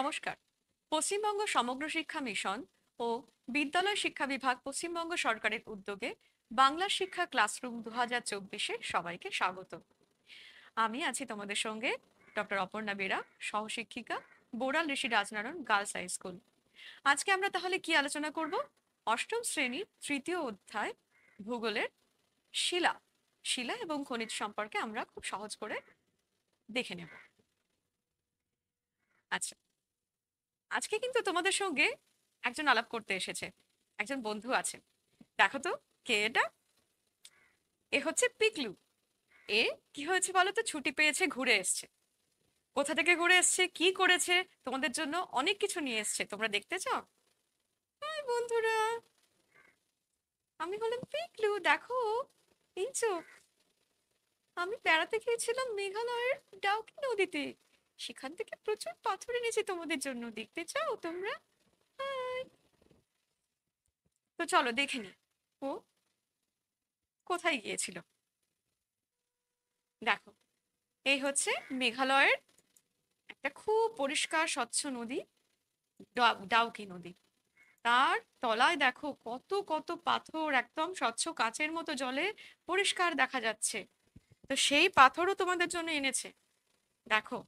নমস্কার। পশ্চিমবঙ্গ সমগ্র শিক্ষা মিশন ও বিদ্যালয় শিক্ষা বিভাগ পশ্চিমবঙ্গ সরকারের উদ্যোগে বাংলা শিক্ষা ক্লাসরুম 2024-এ সবাইকে স্বাগত। আমি আছি তোমাদের সঙ্গে ডক্টর অপর্ণা বেরা, সহশিক্ষিকা, বোড়াল ঋষি রাজনারায়ণ গার্লস হাই স্কুল। আজকে আমরা তাহলে কি আলোচনা করব? অষ্টম শ্রেণীর তৃতীয় অধ্যায় ভূগোলের শিলা শিলা এবং খনিজ সম্পর্কে আমরা খুব সহজ করে দেখে নেব। আচ্ছা, আজকে কিন্তু তোমাদের সঙ্গে একজন আলাপ করতে এসেছে, একজন বন্ধু আছে। দেখো তো কে এটা? এ হচ্ছে পিকলু। এ কি হয়েছে বলো তো, ছুটি পেয়েছে, ঘুরে এসছে। কোথা থেকে ঘুরে এসছে, কি করেছে, তোমাদের জন্য অনেক কিছু নিয়ে এসছে, তোমরা দেখতে চাও? হ্যাঁ বন্ধুরা, আমি বললাম পিকলু দেখো, এই যে আমি বেড়াতে গিয়েছিলাম মেঘালয়ের ডাউকি নদীতে, সেখান থেকে প্রচুর পাথর এনেছি তোমাদের জন্য, দেখতে চাও তোমরা? হাই। তো চলো দেখে নি ও কোথায় গিয়েছিল। দেখো, এই হচ্ছে মেঘালয়ের একটা খুব পরিষ্কার স্বচ্ছ নদী, ডাউকি নদী। তার তলায় দেখো কত কত পাথর, একদম স্বচ্ছ কাচের মতো জলে পরিষ্কার দেখা যাচ্ছে। তো সেই পাথরও তোমাদের জন্য এনেছে। দেখো,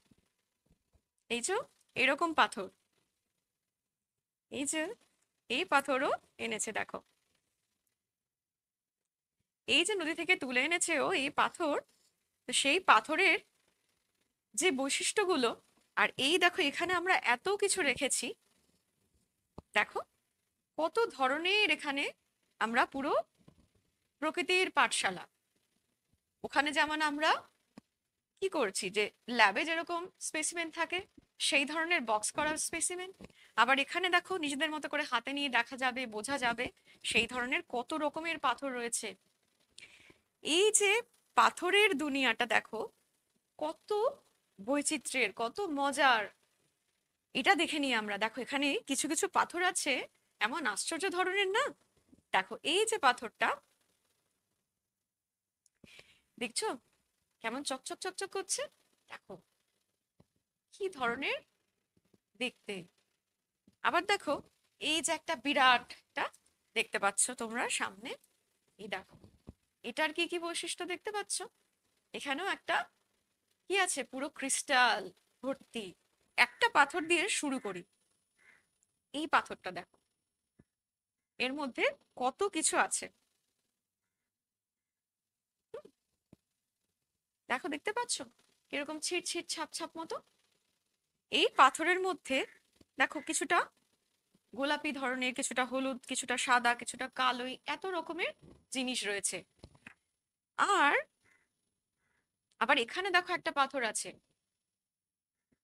এই যে এরকম পাথর, এই যে এই পাথরও এনেছে। দেখো, এই যে নদী থেকে তুলে এনেছে ও এই পাথর। তো সেই পাথরের যে বৈশিষ্ট্যগুলো, আর এই দেখো এখানে আমরা এত কিছু রেখেছি। দেখো কত ধরনের, এখানে আমরা পুরো প্রকৃতির পাঠশালা। ওখানে যেমন আমরা কি করছি, যে ল্যাবে যেরকম স্পেসিমেন থাকে সেই ধরনের বক্স করা স্পেসিমেন, আবার এখানে দেখো নিজেদের মতো করে হাতে নিয়ে দেখা যাবে, বোঝা যাবে সেই ধরনের কত রকমের পাথর রয়েছে। এই যে পাথরের দুনিয়াটা দেখো, কত বৈচিত্র্যের, কত মজার। এটা দেখে নিই আমরা। দেখো এখানে কিছু কিছু পাথর আছে এমন আশ্চর্য ধরনের না। দেখো এই যে পাথরটা, দেখছো কেমন চকচক চকচক করছে? দেখো কি ধরনের দেখতে। আবার দেখো এই যে একটা বিরাটটা দেখতে পাচ্ছ তোমরা সামনে, এই দেখো এটার কি কি বৈশিষ্ট্য দেখতে পাচ্ছ। এখানেও একটা কি আছে, পুরো ক্রিস্টাল ভর্তি। একটা পাথর দিয়ে শুরু করি। এই পাথরটা দেখো, এর মধ্যে কত কিছু আছে। দেখো দেখতে পাচ্ছ কিরকম ছিট ছিট ছাপ ছাপ মতো। এই পাথরের মধ্যে দেখো কিছুটা গোলাপি ধরনের, কিছুটা হলুদ, কিছুটা সাদা, কিছুটা কালো, এত রকমের জিনিস রয়েছে। আর আবার এখানে দেখো একটা পাথর আছে,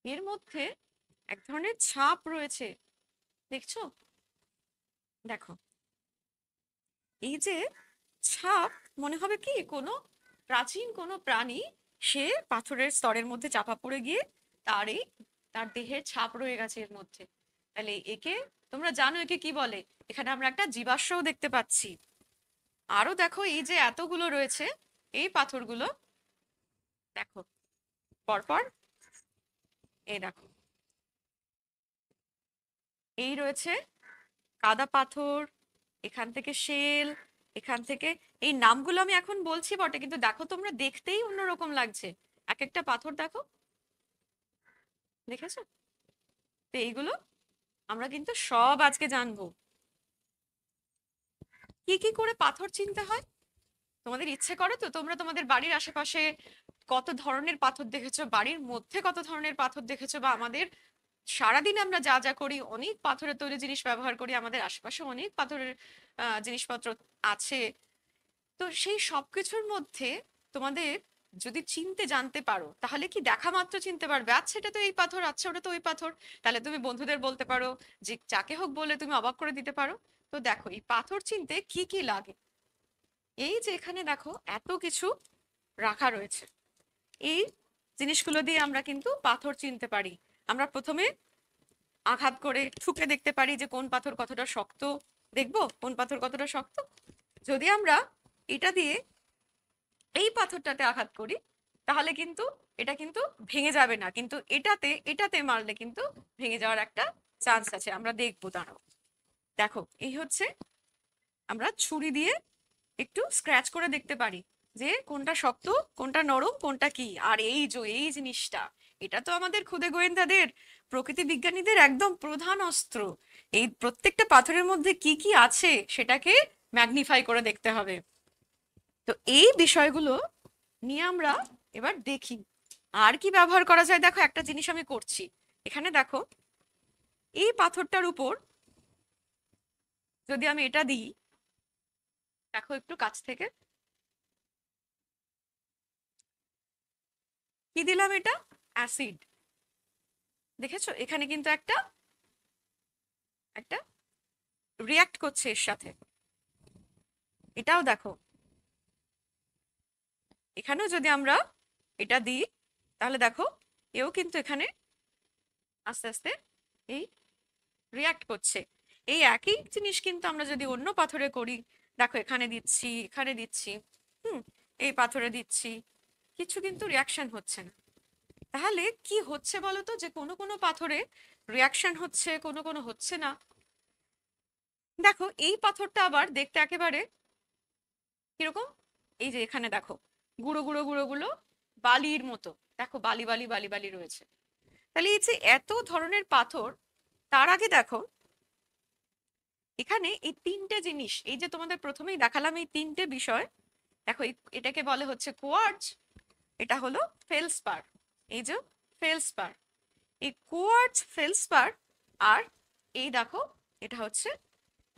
এর মধ্যে এক ধরনের ছাপ রয়েছে, দেখছো? দেখো এই যে ছাপ, মনে হবে কি কোনো প্রাচীন কোনো প্রাণী সে পাথরের স্তরের মধ্যে চাপা পড়ে গিয়ে তার দেহের ছাপ রয়ে গেছে এর মধ্যে। তাহলে একে তোমরা জানো একে কি বলে? এখানে আমরা একটা জীবাশ্মও দেখতে পাচ্ছি। আরো দেখো এই যে এতগুলো রয়েছে এই পাথরগুলো, দেখো পরপর, এই দেখো এই রয়েছে কাদা পাথর, এখান থেকে শেল, এখান থেকে, এই নামগুলো আমি এখন বলছি বটে, কিন্তু দেখো তোমরা দেখতেই অন্যরকম লাগছে। এক একটা পাথর দেখো, দেখেছো? তো এইগুলো আমরা কিন্তু সব আজকে জানবো। কি কি করে পাথর চিনতে হয়? তোমাদের ইচ্ছে করে তো তোমরা তোমাদের বাড়ির আশেপাশে কত ধরনের পাথর দেখেছো, বাড়ির মধ্যে কত ধরনের পাথর দেখেছো, বা আমাদের সারাদিন আমরা যা যা করি, অনেক পাথরের তৈরি জিনিস ব্যবহার করি, আমাদের আশেপাশে অনেক পাথরের জিনিসপত্র আছে। তো সেই সবকিছুর মধ্যে তোমাদের যদি চিনতে জানতে পারো, তাহলে কি দেখা মাত্র চিনতে পারবে, আচ্ছা এটা তো এই পাথর, আচ্ছা ওটা তো ওই পাথর। তাহলে তুমি বন্ধুদের বলতে পারো, যে যাকে হোক বলে তুমি অবাক করে দিতে পারো। তো দেখো এই পাথর চিনতে কি কি লাগে। এই যে এখানে দেখো এত কিছু রাখা রয়েছে, এই জিনিসগুলো দিয়ে আমরা কিন্তু পাথর চিনতে পারি। আমরা প্রথমে আঘাত করে ঠুকে দেখতে পারি যে কোন পাথর কতটা শক্ত, দেখবো কোন পাথর কতটা শক্ত। যদি আমরা এটা দিয়ে এই পাথরটাতে আঘাত করি, তাহলে কিন্তু এটা কিন্তু ভেঙে যাবে না, কিন্তু এটাতে মারলে কিন্তু ভেঙে যাওয়ার একটা চান্স আছে। আমরা দেখবো, দাঁড়াও। দেখো, এই হচ্ছে, আমরা ছুরি দিয়ে একটু স্ক্র্যাচ করে দেখতে পারি যে কোনটা শক্ত, কোনটা নরম, কোনটা কি। আর এই জিনিসটা, এটা তো আমাদের খুদে গোয়েন্দাদের, প্রকৃতি বিজ্ঞানীদের একদম প্রধান অস্ত্র। এই প্রত্যেকটা পাথরের মধ্যে কি কি আছে সেটাকে ম্যাগনিফাই করে দেখতে হবে। তো এই বিষয়গুলো নিয়ে আমরা এবার দেখি আর কি ব্যবহার করা যায়। দেখো, একটা জিনিস আমি করছি এখানে, দেখো এই পাথরটার উপর যদি আমি এটা দিই, দেখো একটু কাছ থেকে, কি দিলাম, এটা অ্যাসিড। দেখেছো, এখানে কিন্তু একটা একটা রিয়াক্ট করছে এর সাথে। এটাও দেখো, এখানেও যদি আমরা এটা দিই, তাহলে দেখো এও কিন্তু এখানে আস্তে আস্তে এই রিয়াক্ট করছে। এই একই জিনিস কিন্তু আমরা যদি অন্য পাথরে করি, দেখো এখানে দিচ্ছি, এখানে দিচ্ছি, এই পাথরে দিচ্ছি, কিছু কিন্তু রিয়াকশন হচ্ছে না। তাহলে কি হচ্ছে বলো তো, যে কোনো কোনো পাথরে রিয়াকশন হচ্ছে, কোনো কোনো হচ্ছে না। দেখো এই পাথরটা আবার দেখতে একেবারে কিরকম, এই যে এখানে দেখো গুঁড়ো গুঁড়ো গুঁড়ো গুলো বালির মতো, দেখো বালি বালি বালি বালি রয়েছে। তাহলে এই যে এত ধরনের পাথর, তার আগে দেখো এখানে এই তিনটে জিনিস, এই যে তোমাদের প্রথমেই দেখালাম এই তিনটে বিষয়, দেখো এটাকে বলে হচ্ছে কোয়ার্টজ, এটা হলো ফেলসপার, এই যে ফেলসপার, এই কোয়ার্টজ ফেলসপার, আর এই দেখো এটা হচ্ছে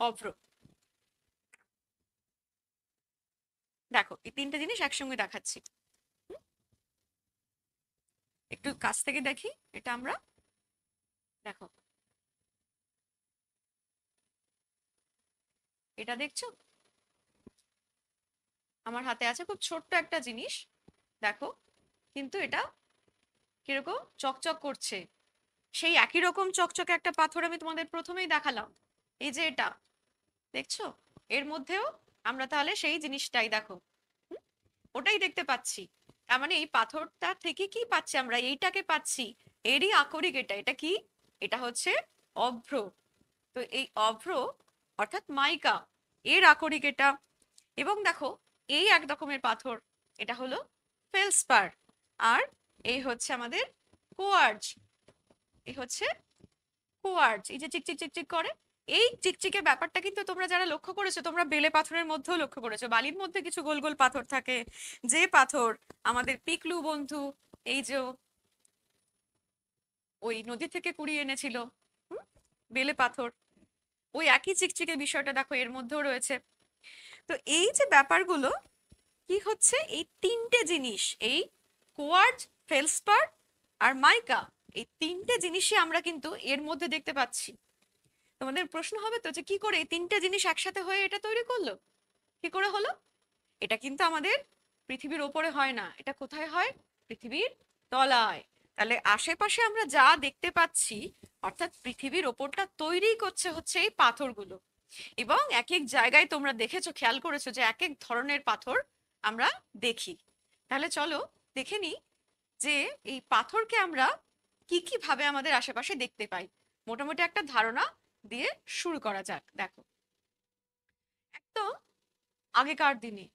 অভ্র। দেখো এই তিনটে জিনিস একসঙ্গে দেখাচ্ছি, একটু কাছ থেকে দেখি এটা আমরা, দেখো এটা দেখছো, আমার হাতে আছে খুব ছোট্ট একটা জিনিস, দেখো কিন্তু এটা কিরকম চকচক করছে। সেই একই রকম চকচকে একটা পাথর আমি তোমাদের প্রথমেই দেখালাম, এই যে এটা দেখছো, এর মধ্যেও আমরা তাহলে সেই জিনিসটাই দেখো, হুম, ওটাই দেখতে পাচ্ছি। তার মানে এই পাথরটা থেকে কি পাচ্ছি আমরা, এইটাকে পাচ্ছি, এরই আকরিক এটা। এটা কি, এটা হচ্ছে অভ্র। তো এই অভ্র অর্থাৎ মাইকা, এর আকরিক এটা। এবং দেখো এই এক রকমের পাথর, এটা হলো ফেলসপার, আর এই হচ্ছে আমাদের কোয়ার্জ, এই হচ্ছে কোয়ার্জ, এই যে চিকচিক চিকচিক করে। এই চিকচিকে ব্যাপারটা কিন্তু তোমরা যারা লক্ষ্য করেছো, তোমরা বেলে পাথরের মধ্যেও লক্ষ্য করেছো, বালির মধ্যে কিছু গোল গোল পাথর থাকে, যে পাথর আমাদের পিকলু বন্ধু এই যে ওই নদী থেকে কুড়িয়ে এনেছিল, হুম, বেলে পাথর, ওই একই চিকচিকে বিষয়টা দেখো এর মধ্যেও রয়েছে। তো এই যে ব্যাপারগুলো কি হচ্ছে, এই তিনটে জিনিস, এই কোয়ার্জ, ফেলসপার আর মাইকা, এই তিনটে জিনিসই আমরা কিন্তু এর মধ্যে দেখতে পাচ্ছি। তোমাদের প্রশ্ন হবে তো যে কি করে এই তিনটে জিনিস একসাথে হয়ে এটা তৈরি করলো, কি করে হলো? এটা কিন্তু আমাদের পৃথিবীর ওপরে হয় না, এটা কোথায় হয়, পৃথিবীর তলায়। তাহলে আশেপাশে আমরা যা দেখতে পাচ্ছি, অর্থাৎ পৃথিবীর ওপরটা তৈরি করছে হচ্ছে এই পাথরগুলো। এবং এক এক জায়গায় তোমরা দেখেছো, খেয়াল করেছো যে এক এক ধরনের পাথর আমরা দেখি। তাহলে চলো দেখে নিই যে এই পাথরকে আমরা কি কি ভাবে আমাদের আশেপাশে দেখতে পাই। মোটামুটি একটা ধারণা দিয়ে শুরু করা যাক। দেখো, একদম আগেকার দিনে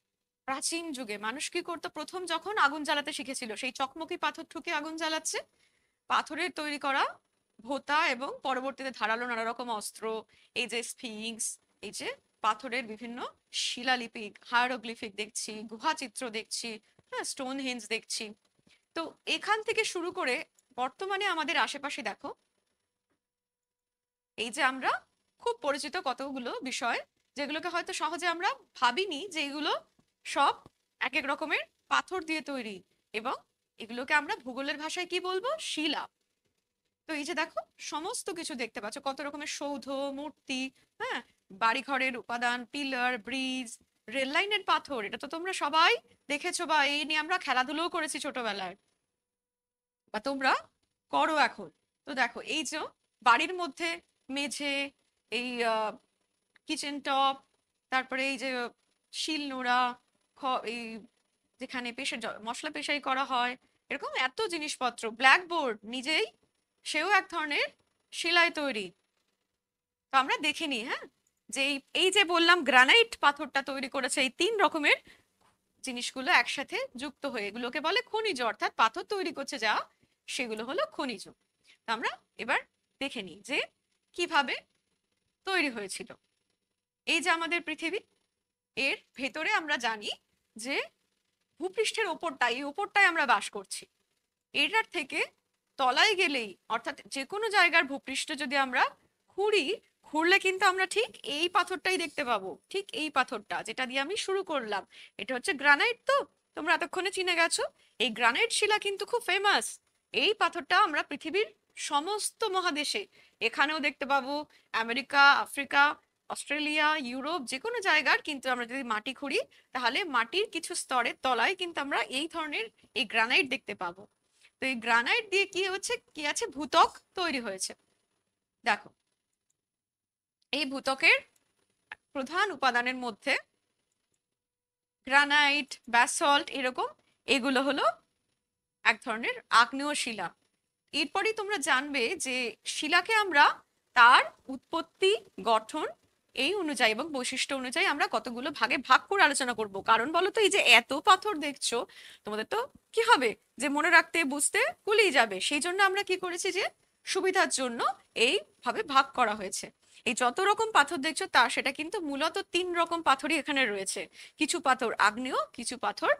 প্রাচীন যুগে মানুষ কি করতো, প্রথম যখন আগুন জ্বালাতে শিখেছিল, সেই চকমকি পাথর ঠুকে আগুন জ্বালাচ্ছে, পাথরের তৈরি করা ভোঁতা এবং পরবর্তীতে ধারালো নানা রকম অস্ত্র, এই যে স্ফিংস, এই যে পাথরের বিভিন্ন শিলালিপি, হায়ারোগ্লিফিক দেখছি, গুহা চিত্র দেখছি, হ্যাঁ, স্টোন হেঞ্জ দেখছি। তো এখান থেকে শুরু করে বর্তমানে আমাদের আশেপাশে দেখো, এই যে আমরা খুব পরিচিত কতগুলো বিষয়, যেগুলোকে হয়তো সহজে আমরা ভাবিনি যে এগুলো সব এক এক রকমের পাথর দিয়ে তৈরি, এবং এগুলোকে আমরা ভূগোলের ভাষায় কি বলবো, শিলা। তো এই যে দেখো সমস্ত কিছু দেখতে পাচ্ছ, কত রকমের সৌধ, মূর্তি, হ্যাঁ, বাড়িঘরের উপাদান, পিলার, ব্রিজ, রেল লাইনের পাথর, এটা তো তোমরা সবাই দেখেছো, বা এই নিয়ে আমরা খেলাধুলোও করেছি ছোটবেলায়, বা তোমরা করো এখন। তো দেখো এই যে বাড়ির মধ্যে মেঝে, এই কিচেন টপ, তারপরে এই যে শিল নোড়া, এই যেখানে মশলা পেশাই করা হয়, এরকম এত জিনিসপত্র। ব্ল্যাকবোর্ড নিজেই সেও এক ধরনের শিলায় তৈরি। তো আমরা দেখে নিই, হ্যাঁ, যে এই যে বললাম গ্রানাইট পাথরটা তৈরি করেছে এই 3 রকমের জিনিসগুলো একসাথে যুক্ত হয়ে, এগুলোকে বলে খনিজ, অর্থাৎ পাথর তৈরি করছে যা সেগুলো হলো খনিজ। তো আমরা এবার দেখে নিই যে কিভাবে তৈরি হয়েছিল। এই যে আমাদের পৃথিবী, এর ভেতরে আমরা জানি যে ভূপৃষ্ঠের ওপরটাই, এই ওপরটায় আমরা বাস করছি। এটার থেকে তলায় গেলেই, অর্থাৎ যে কোনো জায়গার ভূপৃষ্ঠ যদি আমরা খুঁড়লে কিন্তু আমরা ঠিক এই পাথরটাই দেখতে পাবো, ঠিক এই পাথরটা যেটা দিয়ে আমি শুরু করলাম। এটা হচ্ছে গ্রানাইট। তো তোমরা এতক্ষণে চিনে গেছো এই গ্রানাইট শিলা কিন্তু খুব ফেমাস। এই পাথরটা আমরা পৃথিবীর সমস্ত মহাদেশে এখানেও দেখতে পাবো, আমেরিকা, আফ্রিকা, অস্ট্রেলিয়া, ইউরোপ, যে কোনো জায়গার কিন্তু আমরা যদি মাটি খুঁড়ি তাহলে মাটির কিছু স্তরের তলায় কিন্তু আমরা এই ধরনের এই গ্রানাইট দেখতে পাবো। তো এই গ্রানাইট দিয়ে কি আছে, ভূত্বক তৈরি হয়েছে। দেখো এই ভূত্বকের প্রধান উপাদানের মধ্যে গ্রানাইট, ব্যাসল্ট, এরকম এগুলো হলো এক ধরনের আগ্নেয় শিলা। এরপরই তোমরা জানবে যে শিলাকে আমরা তার উৎপত্তি, গঠন এই অনুযায়ী এবং বৈশিষ্ট্য অনুযায়ী আমরা কতগুলো ভাগে ভাগ করে আলোচনা করব। কারণ বলো তো, এই যে এত পাথর দেখছো, তোমাদের তো কি হবে যে মনে রাখতে বুঝতে কুলিয়ে যাবে। সেই জন্য আমরা কি করেছি যে সুবিধার জন্য এইভাবে ভাগ করা হয়েছে। এই যত রকম পাথর দেখছো সেটা কিন্তু মূলত 3 রকম পাথরই এখানে রয়েছে। কিছু পাথর আগ্নেয়, কিছু পাথর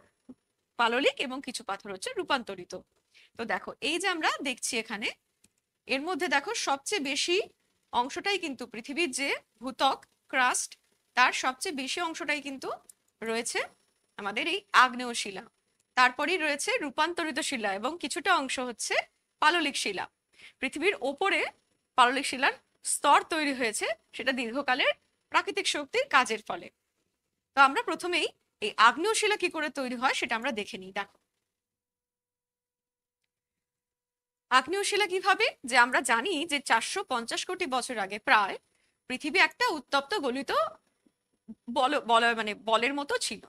পাললিক এবং কিছু পাথর হচ্ছে রূপান্তরিত। তো দেখো এই যে আমরা দেখছি এখানে, এর মধ্যে দেখো সবচেয়ে বেশি অংশটাই কিন্তু পৃথিবীর যে ভূত্বক, ক্রাস্ট, তার সবচেয়ে বেশি অংশটাই কিন্তু রয়েছে আমাদের এই আগ্নেয় শিলা। তারপরেই রয়েছে রূপান্তরিত শিলা এবং কিছুটা অংশ হচ্ছে পাললিক শিলা। পৃথিবীর ওপরে পাললিক শিলার স্তর তৈরি হয়েছে, সেটা দীর্ঘকালের প্রাকৃতিক শক্তির কাজের ফলে। তো আমরা প্রথমেই এই আগ্নেয় শিলা কি করে তৈরি হয় সেটা আমরা দেখে নিই। দেখো আগ্নেয় শিলা কিভাবে, যে আমরা জানি যে 450 কোটি বছর আগে প্রায় পৃথিবী একটা উত্তপ্ত গলিত বলের মতো ছিল।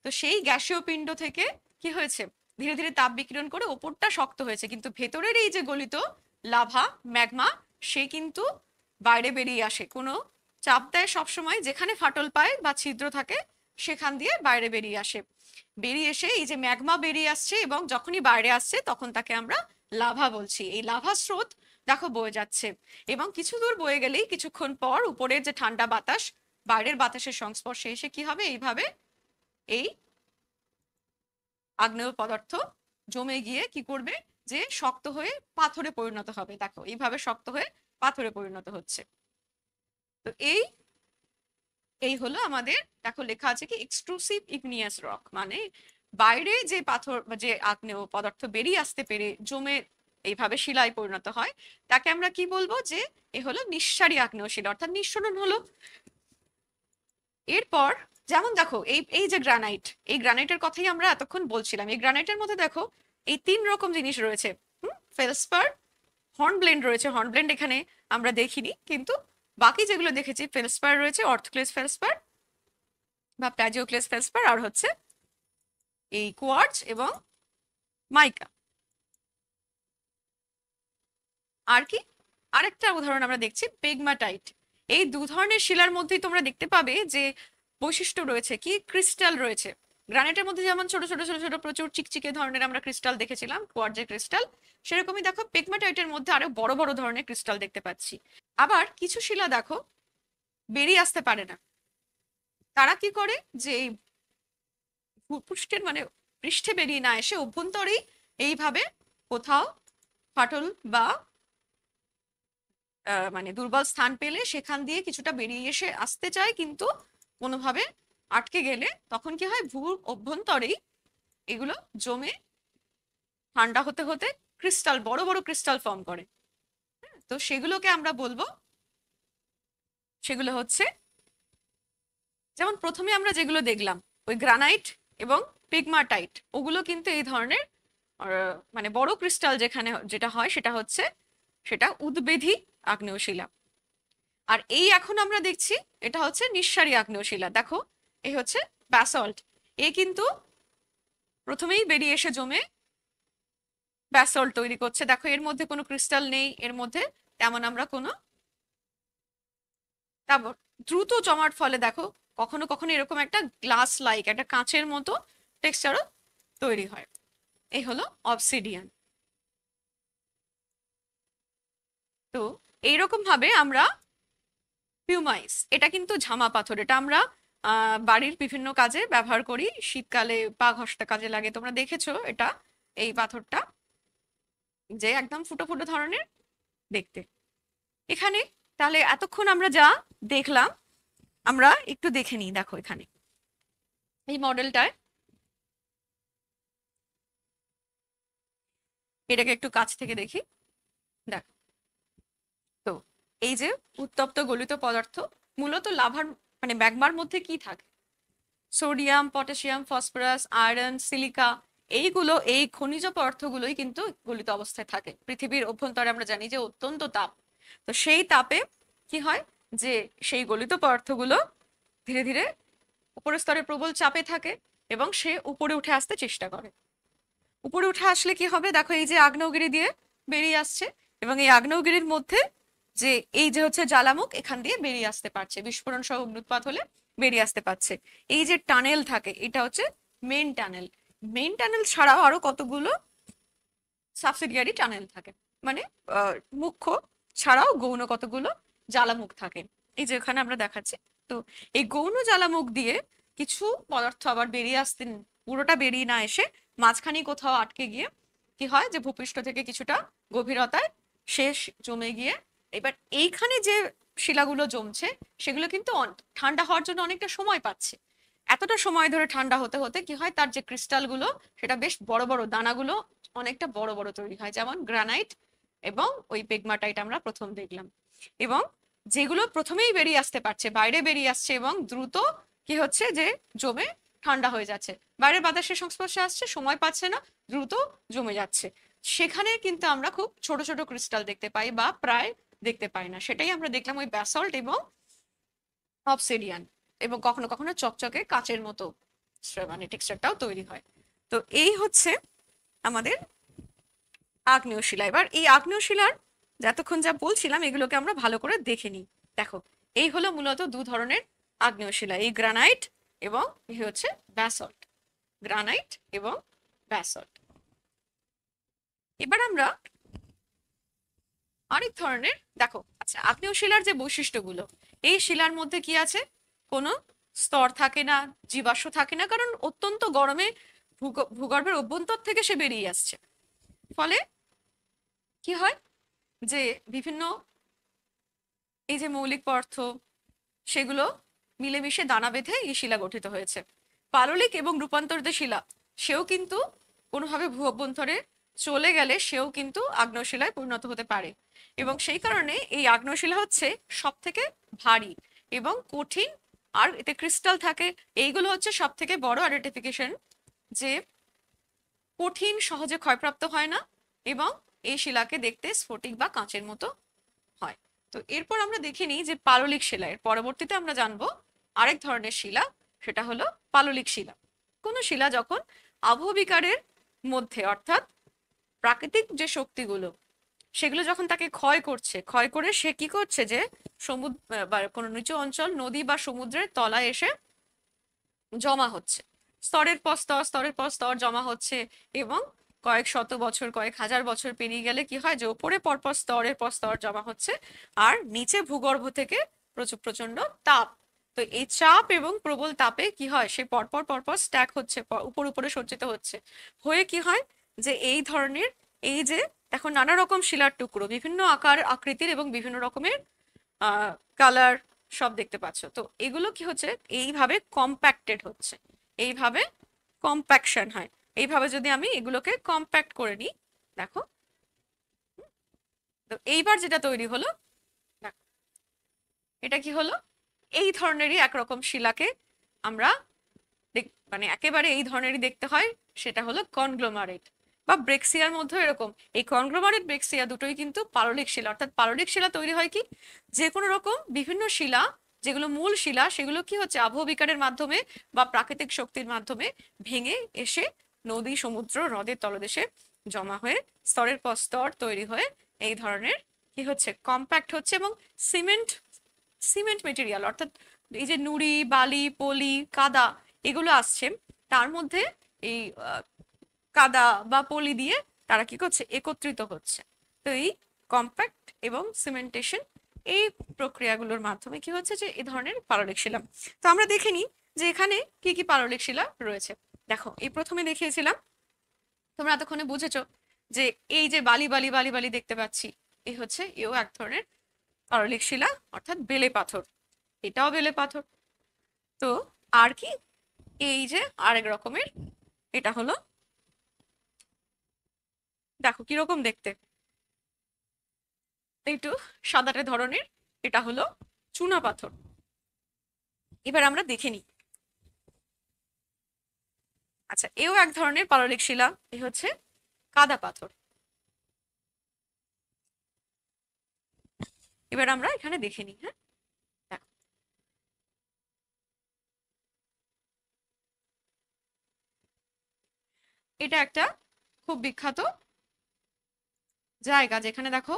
তো সেই গ্যাসীয় পিণ্ড থেকে কি হয়েছে, ধীরে ধীরে তাপ বিকিরণ করে ওপরটা শক্ত হয়েছে, কিন্তু ভেতরের এই যে গলিত লাভা, ম্যাগমা, সে কিন্তু বাইরে বেরিয়ে আসে। কোনো চাপ দেয় সবসময়, যেখানে ফাটল পায় বা ছিদ্র থাকে সেখান দিয়ে বাইরে বেরিয়ে আসে। বেরিয়ে এসে এই যে ম্যাগমা বেরিয়ে আসছে এবং যখনই বাইরে আসছে তখন তাকে আমরা লাভা বলছি। এই লাভা স্রোত দেখো বয়ে যাচ্ছে এবং কিছু দূর বয়ে গেলেই কিছুক্ষণ পর উপরের যে ঠান্ডা বাতাস বাইরের বাতাসের সংস্পর্শে এসে কি হবে, এইভাবে এই আগ্নেয় পদার্থ জমে গিয়ে কি করবে, যে শক্ত হয়ে পাথরে পরিণত হবে। দেখো এইভাবে শক্ত হয়ে পাথরে পরিণত হচ্ছে। তো এই হলো আমাদের, দেখো লেখা আছে কি এক্সট্রুসিভ ইগনিয়াস রক, মানে বাইরে যে পাথর যে আগ্নেয় পদার্থ বেরিয়ে আসতে পেরে জমে এইভাবে শিলায় পরিণত হয় তাকে আমরা কি বলবো, যে এ হলো নিঃসারী আগ্নেয় শিলা, অর্থাৎ নিঃসরণ হলো। এরপর যেমন দেখো এই যে গ্রানাইট, এই গ্রানাইটের কথাই আমরা এতক্ষণ বলছিলাম। এই গ্রানাইটের মধ্যে দেখো এই 3 রকম জিনিস রয়েছে। ফেলসপার, হর্নব্লেন্ড রয়েছে। হর্নব্লেন্ড এখানে আমরা দেখিনি, কিন্তু বাকি যেগুলো দেখেছি ফেলসপার রয়েছে, অর্থক্লেস ফেলসপার বা প্লাজিওক্লেস ফেলসপার, আর হচ্ছে এই কোয়ার্টজ এবং মাইকা। আর কি, আরেকটা উদাহরণ আমরা দেখছি পেগমাটাইট। এই 2 ধরনের শিলার মধ্যেই তোমরা দেখতে পাবে যে বৈশিষ্ট্য রয়েছে, কি ক্রিস্টাল রয়েছে। গ্রানাইটের মধ্যে যেমন ছোট ছোট ছোট ছোট প্রচুর চিকচিকে ধরনের আমরা ক্রিস্টাল দেখেছিলাম, কোয়ার্টজের ক্রিস্টাল, সেরকমই দেখো পেগমাটাইটের মধ্যে আরো বড় বড় ধরনের ক্রিস্টাল দেখতে পাচ্ছি। আবার কিছু শিলা দেখো বেরিয়ে আসতে পারে না, তারা কি করে, যে ভূপৃষ্ঠের পৃষ্ঠে বেরিয়ে না এসে অভ্যন্তরেই এইভাবে কোথাও ফাটল বা দুর্বল স্থান পেলে সেখান দিয়ে কিছুটা বেরিয়ে এসে আসতে চায়, কিন্তু কোনোভাবে আটকে গেলে তখন কি হয়, ভূর অভ্যন্তরেই এগুলো জমে ঠান্ডা হতে হতে ক্রিস্টাল, বড় বড় ক্রিস্টাল ফর্ম করে। তো সেগুলোকে আমরা বলবো, সেগুলো হচ্ছে যেমন প্রথমে আমরা যেগুলো দেখলাম ওই গ্রানাইট এবং পিগমাটাইট, ওগুলো কিন্তু এই ধরনের বড় ক্রিস্টাল যেটা হয় সেটা উদ্বেধী আগ্নেয় শিলা। আর এই এখন আমরা দেখছি এটা হচ্ছে নিঃসারী আগ্নেয় শিলা। দেখো এই হচ্ছে ব্যাসল্ট, এ কিন্তু প্রথমেই বেরিয়ে এসে জমে ব্যাসল্ট তৈরি করছে। দেখো এর মধ্যে কোনো ক্রিস্টাল নেই, এর মধ্যে তেমন আমরা কোনো, তারপর দ্রুত জমার ফলে দেখো কখনো কখনো এরকম একটা গ্লাস লাইক, একটা কাঁচের মতো টেক্সচারও তৈরি হয়। এই হলো অবসিডিয়ান। তো এইরকম ভাবে আমরা পিউমাইস, এটা কিন্তু ঝামা পাথর, এটা আমরা বাড়ির বিভিন্ন কাজে ব্যবহার করি, শীতকালে পা ঘষতে কাজে লাগে। তোমরা দেখেছো এটা, এই পাথরটা যে একদম ফুটো ফুটো ধরনের দেখতে। এখানে তাহলে এতক্ষণ আমরা যা দেখলাম আমরা একটু দেখে নিই। দেখো এখানে এই মডেলটায়, এটাকে একটু কাছ থেকে দেখি। দেখো তো এই যে উত্তপ্ত গলিত পদার্থ, মূলত লাভার মানে ম্যাগমার মধ্যে কি থাকে? Sodium, potassium, phosphorus, iron, silica, এইগুলো, এই খনিজ পদার্থগুলোই কিন্তু গলিত অবস্থায় থাকে। পৃথিবীর অভ্যন্তরে আমরা জানি যে অত্যন্ত তাপ, তো সেই তাপে কি হয় যে সেই গলিত পদার্থগুলো ধীরে ধীরে উপরের স্তরে প্রবল চাপে থাকে এবং সে উপরে উঠে আসতে চেষ্টা করে। উপরে উঠে আসলে কি হবে? দেখো এই যে আগ্নেয়গিরি দিয়ে বেরিয়ে আসছে, এবং এই আগ্নেয়গিরির মধ্যে যে এই যে হচ্ছে জ্বালামুখ, এখান দিয়ে বেরিয়ে আসতে পারছে, বিস্ফোরণ সহ অগ্নুৎপাত হলে বেরিয়ে আসতে পারছে। এই যে টানেল থাকে, এটা হচ্ছে মেইন টানেল। মেইন টানেল ছাড়াও আরো কতগুলো সাবসিডিয়ারি টানেল থাকে, মানে মুখ্য ছাড়াও গৌণ কতগুলো জ্বালামুখ থাকে। এই যে এখানে আমরা দেখাচ্ছি। তো এই গৌণ জ্বালামুখ দিয়ে কিছু পদার্থ আবার বেরিয়ে আসতে, পুরোটা বেরিয়ে না এসে মাঝখানে কোথাও আটকে গিয়ে কি হয় যে ভূপৃষ্ঠ থেকে কিছুটা গভীরতায় শেষ জমে গিয়ে, এবার এইখানে যে শিলাগুলো জমছে সেগুলো কিন্তু ঠান্ডা হওয়ার জন্য অনেকটা সময় পাচ্ছে। এতটা সময় ধরে ঠান্ডা হতে হতে কি হয়, তার যে ক্রিস্টালগুলো সেটা বেশ বড় বড়, দানাগুলো অনেকটা বড় বড় তৈরি হয়, যেমন গ্রানাইট এবং ওই পেগমাটাইট আমরা প্রথম দেখলাম। এবং যেগুলো প্রথমেই বেরিয়ে আসতে পারছে, বাইরে বেরিয়ে আসছে এবং দ্রুত কি হচ্ছে যে জমে ঠান্ডা হয়ে যাচ্ছে, বাইরের বাতাসের সংস্পর্শে আসছে, সময় পাচ্ছে না, দ্রুত জমে যাচ্ছে, সেখানে কিন্তু আমরা খুব ছোট ছোট ক্রিস্টাল দেখতে পাই বা প্রায় দেখতে পাই না। সেটাই আমরা দেখলাম ওই ব্যাসল্ট এবং অবসিডিয়ান, এবং কখনো কখনো চকচকে কাচের মতো মানে টেক্সচারটাও তৈরি হয়। তো এই হচ্ছে আমাদের আগ্নেয় শিলা। এবার এই আগ্নেয় শিলার যতক্ষণ যা বলছিলাম এগুলোকে আমরা ভালো করে দেখে নিই। দেখো এই হলো মূলত দু ধরনের আগ্নেয় শিলা, এই গ্রানাইট এবং এই হচ্ছে ব্যাসল্ট। গ্রানাইট এবং ব্যাসল্ট। এবার আমরা আরেক ধরনের, দেখো আচ্ছা, আগ্নেয় শিলার যে বৈশিষ্ট্যগুলো, এই শিলার মধ্যে কি আছে? কোনো স্তর থাকে না, জীবাশ্ম থাকে না, কারণ অত্যন্ত গরমে ভূগর্ভের অভ্যন্তর থেকে সে বেরিয়ে আসছে। ফলে কি হয় যে বিভিন্ন এই যে মৌলিক পদার্থ সেগুলো মিলেমিশে দানা বেঁধে এই শিলা গঠিত হয়েছে। পাললিক এবং রূপান্তরিত শিলা, সেও কিন্তু কোনোভাবে ভূ অভ্যন্তরে চলে গেলে সেও কিন্তু আগ্নেয় শিলায় পরিণত হতে পারে। এবং সেই কারণে এই আগ্নেয় শিলা হচ্ছে সব থেকে ভারী এবং কঠিন, আর এতে ক্রিস্টাল থাকে। এইগুলো হচ্ছে সব থেকে বড় আইডেন্টিফিকেশন যে কঠিন, সহজে ক্ষয়প্রাপ্ত হয় না এবং এই শিলাকে দেখতে স্ফটিক বা কাঁচের মতো হয়। তো এরপর আমরা দেখে নিই যে পাললিক শিলা, এর পরবর্তীতে আমরা জানবো আরেক ধরনের শিলা, সেটা হলো পাললিক শিলা। কোনো শিলা যখন আবহবিকারের মধ্যে, অর্থাৎ প্রাকৃতিক যে শক্তিগুলো সেগুলো যখন তাকে ক্ষয় করছে, ক্ষয় করে সে কি করছে যে সমুদ্র বা কোনো নিচু অঞ্চল, নদী বা সমুদ্রের তলায় এসে জমা হচ্ছে, স্তরের পর স্তর, স্তরের পর স্তর জমা হচ্ছে, এবং কয়েক শত বছর, কয়েক হাজার বছর পেরিয়ে গেলে কি হয় যে ওপরে পরপর স্তরের পর স্তর জমা হচ্ছে, আর নিচে ভূগর্ভ থেকে প্রচন্ড তাপ। তো এই চাপ এবং প্রবল তাপে কি হয়, সে পরপর পরপর স্ট্যাক হচ্ছে, উপরে সজ্জিত হচ্ছে, হয়ে কি হয় যে এই ধরনের, এই যে এখন নানা রকম শিলার টুকরো বিভিন্ন আকার আকৃতির এবং বিভিন্ন রকমের কালার সব দেখতে পাচ্ছ। তো এগুলো কি হচ্ছে, এইভাবে কম্প্যাক্টেড হচ্ছে, এইভাবে কম্প্যাকশন হয়। এইভাবে যদি আমি এগুলোকে কম্প্যাক্ট করে নিই, দেখো তো এইবার যেটা তৈরি হলো, দেখো এটা কি হলো, এই ধরনেরই একরকম শিলাকে আমরা মানে একেবারে এই ধরনেরই দেখতে হয়, সেটা হলো কনগ্লোমারেট বা ব্রেক্সিয়ার মধ্যে এরকম। এই কনগ্লোমারেট, ব্রেক্সিয়া দুটোই কিন্তু পাললিক শিলা। অর্থাৎ পাললিক শিলা তৈরি হয় কি, যে কোনো রকম বিভিন্ন শিলা, যেগুলো মূল শিলা সেগুলো কি হচ্ছে আবহবিকারের মাধ্যমে বা প্রাকৃতিক শক্তির মাধ্যমে ভেঙে এসে নদী, সমুদ্র, হ্রদের তলদেশে জমা হয়ে স্তরের পর স্তর তৈরি হয়ে এই ধরনের কি হচ্ছে, কম্প্যাক্ট হচ্ছে এবং সিমেন্ট সিমেন্ট মেটেরিয়াল অর্থাৎ এই যে নুড়ি, বালি, পলি, কাদা এগুলো আসছে, তার মধ্যে এই কাদা বা পলি দিয়ে তারা কি করছে, একত্রিত হচ্ছে। তো এই কম্প্যাক্ট এবং সিমেন্টেশন এই প্রক্রিয়াগুলোর মাধ্যমে কি হচ্ছে যে এই ধরনের পাললিক শিলা। তো আমরা দেখে নিই যে এখানে কি কি পাললিক শিলা রয়েছে। দেখো, এই প্রথমে দেখিয়েছিলাম, তোমরা এতক্ষণে বুঝেছো যে এই যে বালি বালি বালি বালি দেখতে পাচ্ছি, এই হচ্ছে এও এক ধরনের পাললিক শিলা অর্থাৎ বেলে পাথর, এটাও বেলে পাথর। তো আর কি, এই যে আরেক রকমের, এটা হলো, দেখো কিরকম দেখতে, একটু সাদাটে ধরনের, এটা হলো চুনা পাথর। এবার আমরা দেখে নিই। আচ্ছা, এও এক ধরনের পাললিক শিলা, এ হচ্ছে কাদা পাথর। এবার আমরা এখানে দেখে নিই। হ্যাঁ, দেখো, এটা একটা খুব বিখ্যাত জায়গা যেখানে দেখো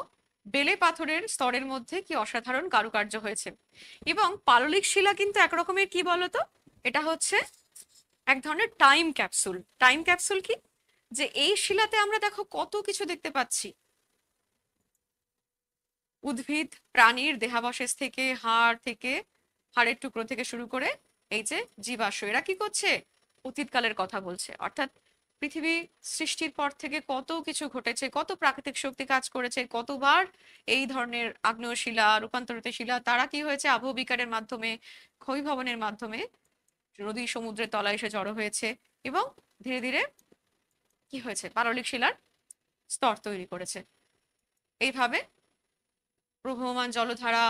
বেলে পাথরের স্তরের মধ্যে কি অসাধারণ কারুকার্য হয়েছে। এবং পাললিক শিলা কিন্তু একরকমের কি বলতো, এটা হচ্ছে এক ধরনের টাইম ক্যাপসুল। টাইম ক্যাপসুল কি, যে এই শিলাতে আমরা দেখো কত কিছু দেখতে পাচ্ছি, উদ্ভিদ প্রাণীর দেহাবশেষ থেকে, হাড় থেকে, হাড়ের টুকরো থেকে শুরু করে এই যে জীবাশ্ম, এরা কি করছে, অতীতকালের কথা বলছে। অর্থাৎ পৃথিবী সৃষ্টির পর থেকে কত কিছু ঘটেছে, কত প্রাকৃতিক শক্তি কাজ করেছে, কতবার এই ধরনের আগ্নেয় শিলা, রূপান্তরিত শিলা, তারা কি হয়েছে আবহবিকারের মাধ্যমে, ক্ষয়ভবনের মাধ্যমে নদী সমুদ্রের তলায় এসে জড়ো হয়েছে এবং ধীরে ধীরে কি হয়েছে, পাললিক শিলার স্তর তৈরি করেছে। এইভাবে প্রবহমান জলধারা,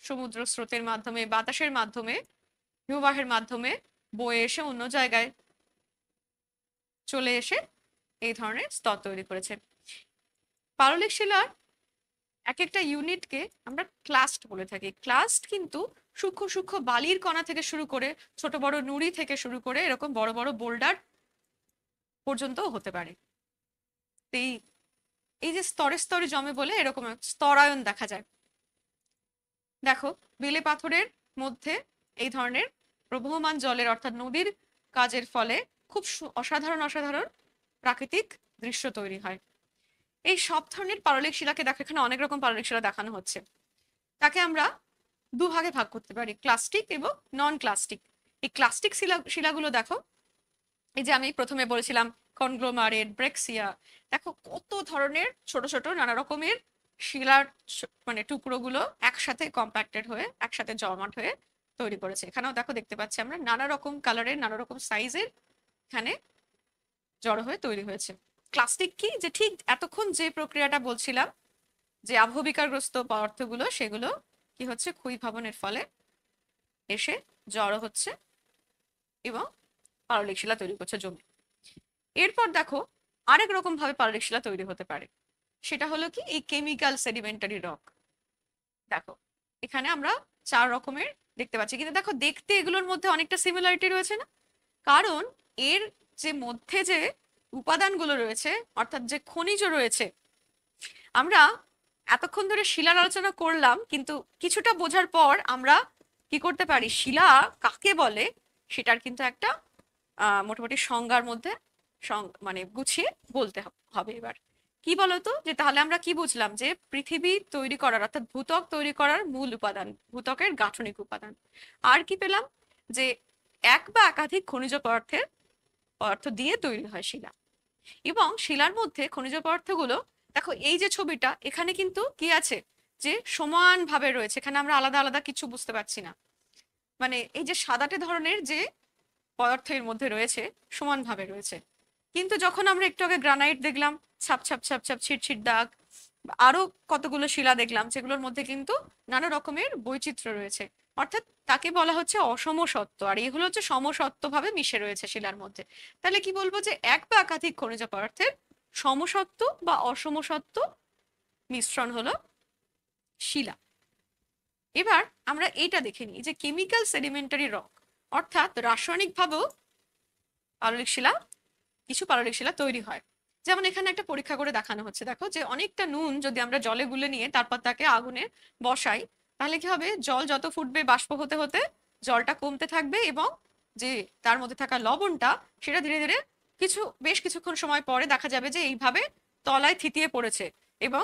সমুদ্র স্রোতের মাধ্যমে, বাতাসের মাধ্যমে, হিমবাহের মাধ্যমে বয়ে এসে অন্য জায়গায় চলে এসে এই ধরনের স্তর তৈরি করেছে। পাললিক শিলার এক একটা ইউনিটকে আমরা ক্লাস্ট বলে থাকি। ক্লাস্ট কিন্তু সূক্ষ্ম সূক্ষ্ম বালির কণা থেকে শুরু করে, ছোট বড় নুড়ি থেকে শুরু করে, এরকম বড় বড় বোল্ডার পর্যন্ত হতে পারে। এই এই যে স্তরে স্তরে জমে বলে এরকম স্তরায়ন দেখা যায়। দেখো, বেলে পাথরের মধ্যে এই ধরনের প্রবহমান জলের অর্থাৎ নদীর কাজের ফলে খুব অসাধারণ অসাধারণ প্রাকৃতিক দৃশ্য তৈরি হয়। এই সব ধরনের পাললিক শিলাকে দেখো, এখানে অনেক রকম পাললিক শিলা দেখানো হচ্ছে, তাকে আমরা দুভাগে ভাগ করতে পারি, ক্লাস্টিক এবং নন ক্লাস্টিক। এই ক্লাস্টিক শিলাগুলো দেখো, এই যে আমি প্রথমে বলেছিলাম কনগ্লোমারেট, ব্রেক্সিয়া, দেখো কত ধরনের ছোট ছোট নানা রকমের শিলার মানে টুকরোগুলো একসাথে কম্প্যাক্টেড হয়ে একসাথে জমাট হয়ে তৈরি করেছে। এখানেও দেখো দেখতে পাচ্ছি আমরা নানা রকম কালারের, নানা রকম সাইজের এখানে জড়ো হয়ে তৈরি হয়েছে। ক্লাস্টিক কি, যে ঠিক এতক্ষণ যে প্রক্রিয়াটা বলছিলাম, যে আবহবিকারগ্রস্ত পদার্থগুলো সেগুলো কি হচ্ছে, ক্ষয়ীভবনের ফলে এসে জড়ো হচ্ছে এবং পাললিক শিলা তৈরি করছে জমি। এরপর দেখো আরেক রকম ভাবে পাললিক শিলা তৈরি হতে পারে, সেটা হলো কি, এই কেমিক্যাল সেডিমেন্টারি রক। দেখো, এখানে আমরা 4 রকমের দেখতে পাচ্ছি, কিন্তু দেখো দেখতে এগুলোর মধ্যে অনেকটা সিমিলারিটি রয়েছে না, কারণ এর যে মধ্যে যে উপাদানগুলো রয়েছে অর্থাৎ যে খনিজ রয়েছে, আমরা এতক্ষণ ধরে শিলার আলোচনা করলাম, কিন্তু কিছুটা বোঝার পর আমরা কি করতে পারি, শিলা কাকে বলে সেটার কিন্তু একটা মোটামুটি সংজ্ঞার মধ্যে মানে গুছিয়ে বলতে হবে। এবার কি বলতো, যে তাহলে আমরা কি বুঝলাম, যে পৃথিবী তৈরি করার অর্থাৎ ভূত্বক তৈরি করার মূল উপাদান, ভূত্বকের গাঠনিক উপাদান। আর কি পেলাম, যে এক বা একাধিক খনিজ পদার্থ দিয়ে তৈরি হয় শিলা, এবং শিলার মধ্যে খনিজ পদার্থগুলো, দেখো এই যে ছবিটা এখানে কিন্তু কি আছে, যে সমানভাবে রয়েছে, এখানে আমরা আলাদা আলাদা কিছু বুঝতে পারছি না, মানে এই যে সাদাটে ধরনের যে পদার্থের মধ্যে রয়েছে সমানভাবে রয়েছে। কিন্তু যখন আমরা একটু আগে গ্রানাইট দেখলাম, ছাপ ছাপ ছাপ ছাপ ছিট ছিট দাগ, আরো কতগুলো শিলা দেখলাম, যেগুলোর মধ্যে কিন্তু নানা রকমের বৈচিত্র্য রয়েছে, অর্থাৎ তাকে বলা হচ্ছে অসমসত্ব, আর এগুলো হচ্ছে সমসত্ব ভাবে মিশে রয়েছে শিলার মধ্যে। তাহলে কি বলবো, যে এক বা একাধিক খনিজ পদার্থের সমসত্ব বা অসমসত্ব মিশ্রণ হলো শিলা। এবার আমরা এইটা দেখে নিই, যে কেমিক্যাল সেডিমেন্টারি রক, অর্থাৎ রাসায়নিক ভাবেও পাললিক শিলা কিছু পাললিক শিলা তৈরি হয়। যেমন এখানে একটা পরীক্ষা করে দেখানো হচ্ছে, দেখো যে অনেকটা নুন যদি আমরা জলে গুলে নিয়ে তারপর তাকে আগুনে বসাই, তাহলে কি হবে, জল যত ফুটবে বাষ্প হতে হতে জলটা কমতে থাকবে এবং যে তার মধ্যে থাকা লবণটা সেটা ধীরে ধীরে বেশ কিছুক্ষণ সময় পরে দেখা যাবে যে এইভাবে তলায় থিতিয়ে পড়েছে, এবং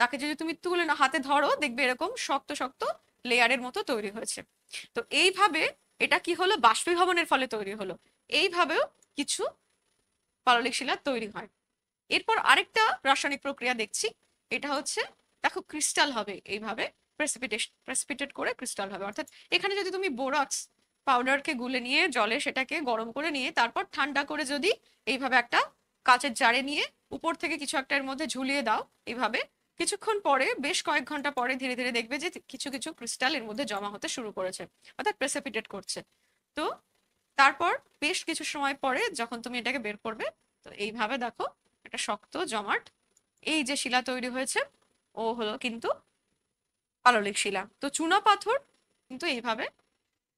তাকে যদি তুমি তুলে না হাতে ধরো দেখবে এরকম শক্ত শক্ত লেয়ারের মতো তৈরি হয়েছে। তো এইভাবে এটা কি হলো, বাষ্পীভবনের ফলে তৈরি হলো। এইভাবেও কিছু পাললিক শিলা তৈরি হয়। এরপর আরেকটা রাসায়নিক প্রক্রিয়া দেখছি, এটা হচ্ছে দেখো ক্রিস্টাল হবে এইভাবে, প্রেসিপিটেট করে ক্রিস্টাল হবে। অর্থাৎ এখানে যদি তুমি বোরক্স পাউডারকে গুলে নিয়ে জলে সেটাকে গরম করে নিয়ে তারপর ঠান্ডা করে যদি এইভাবে একটা কাচের জারে নিয়ে উপর থেকে কিছু একটা এর মধ্যে ঝুলিয়ে দাও, এইভাবে কিছুক্ষণ পরে বেশ কয়েক ঘন্টা পরে ধীরে ধীরে দেখবে যে কিছু কিছু ক্রিস্টাল এর মধ্যে জমা হতে শুরু করেছে, অর্থাৎ প্রেসিপিটেট করছে। তো তারপর বেশ কিছু সময় পরে যখন তুমি এটাকে বের করবে, তো এইভাবে দেখো একটা শক্ত জমাট এই যে শিলা তৈরি হয়েছে, ও হলো কিন্তু পাললিক শিলা। তো চুনা পাথর কিন্তু এইভাবে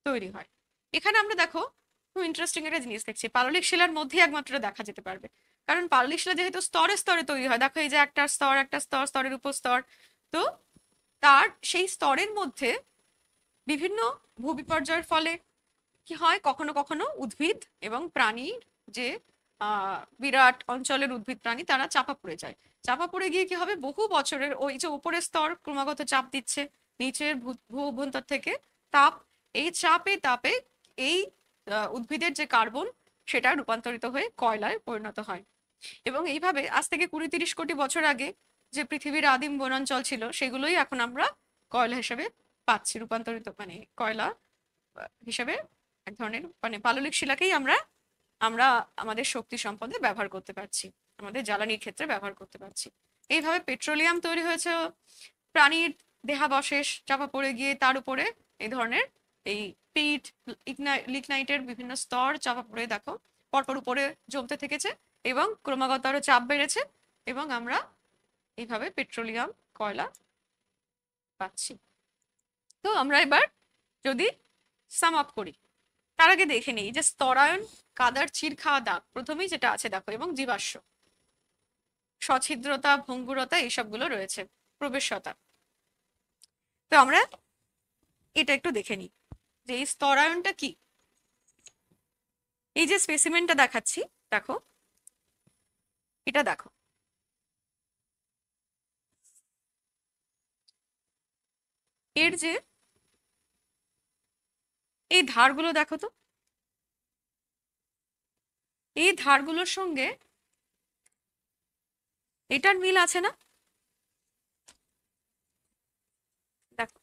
তৈরি হয়। এখানে আমরা দেখো খুব ইন্টারেস্টিং একটা জিনিস দেখছি, পাললিক শিলার মধ্যে একমাত্র দেখা যেতে পারবে, কারণ পাললিক শিলা যেহেতু স্তরে স্তরে তৈরি হয়, দেখো এই যে একটা স্তর একটা স্তর, স্তরের উপর স্তর, তো তার সেই স্তরের মধ্যে বিভিন্ন ভূবিপর্যয়ের ফলে কি হয়, কখনো কখনো উদ্ভিদ এবং প্রাণীর যে বিরাট অঞ্চলের উদ্ভিদ প্রাণী তারা চাপা পড়ে যায়। চাপা পড়ে গিয়ে কি হবে, বহু বছরের ওই যে উপরের স্তর ক্রমাগত চাপ দিচ্ছে নিচের ভূ অভ্যন্তর থেকে তাপ, এই চাপে তাপে এই উদ্ভিদের যে কার্বন সেটা রূপান্তরিত হয়ে কয়লায় পরিণত হয়। এবং এইভাবে আজ থেকে 20-30 কোটি বছর আগে যে পৃথিবীর আদিম বনাঞ্চল ছিল সেগুলোই এখন আমরা কয়লা হিসেবে পাচ্ছি, রূপান্তরিত মানে কয়লা হিসেবে এক ধরনের মানে পাললিক শিলাকেই আমরা আমরা আমাদের শক্তি সম্পদে ব্যবহার করতে পারছি, আমাদের জ্বালানির ক্ষেত্রে ব্যবহার করতে পারছি। এইভাবে পেট্রোলিয়াম তৈরি হয়েছে প্রাণীর দেহাবশেষ চাপা পড়ে গিয়ে তার উপরে এই ধরনের এই পিট লিগনাইটের বিভিন্ন স্তর চাপা পড়ে দেখো পরপর উপরে জমতে থেকেছে এবং ক্রমাগত আরো চাপ বেড়েছে এবং আমরা এইভাবে পেট্রোলিয়াম কয়লা পাচ্ছি। তো আমরা এবার যদি সাম আপ করি, তার আগে দেখে নিই যে স্তরায়ন, কাদার চির খাওয়া দাগ প্রথমেই যেটা আছে দেখো, এবং জীবাশ্ম, সছিদ্রতা, ভঙ্গুরতা এইসবগুলো রয়েছে, প্রবেশতা। তো আমরা এটা একটু দেখে নিই যে এই স্তরায়নটা কি। এই যে স্পেসিমেনটা দেখাচ্ছি দেখো, এটা দেখো, এর যে এই ধারগুলো দেখো তো, এই ধারগুলোর সঙ্গে এটার মিল আছে না, দেখো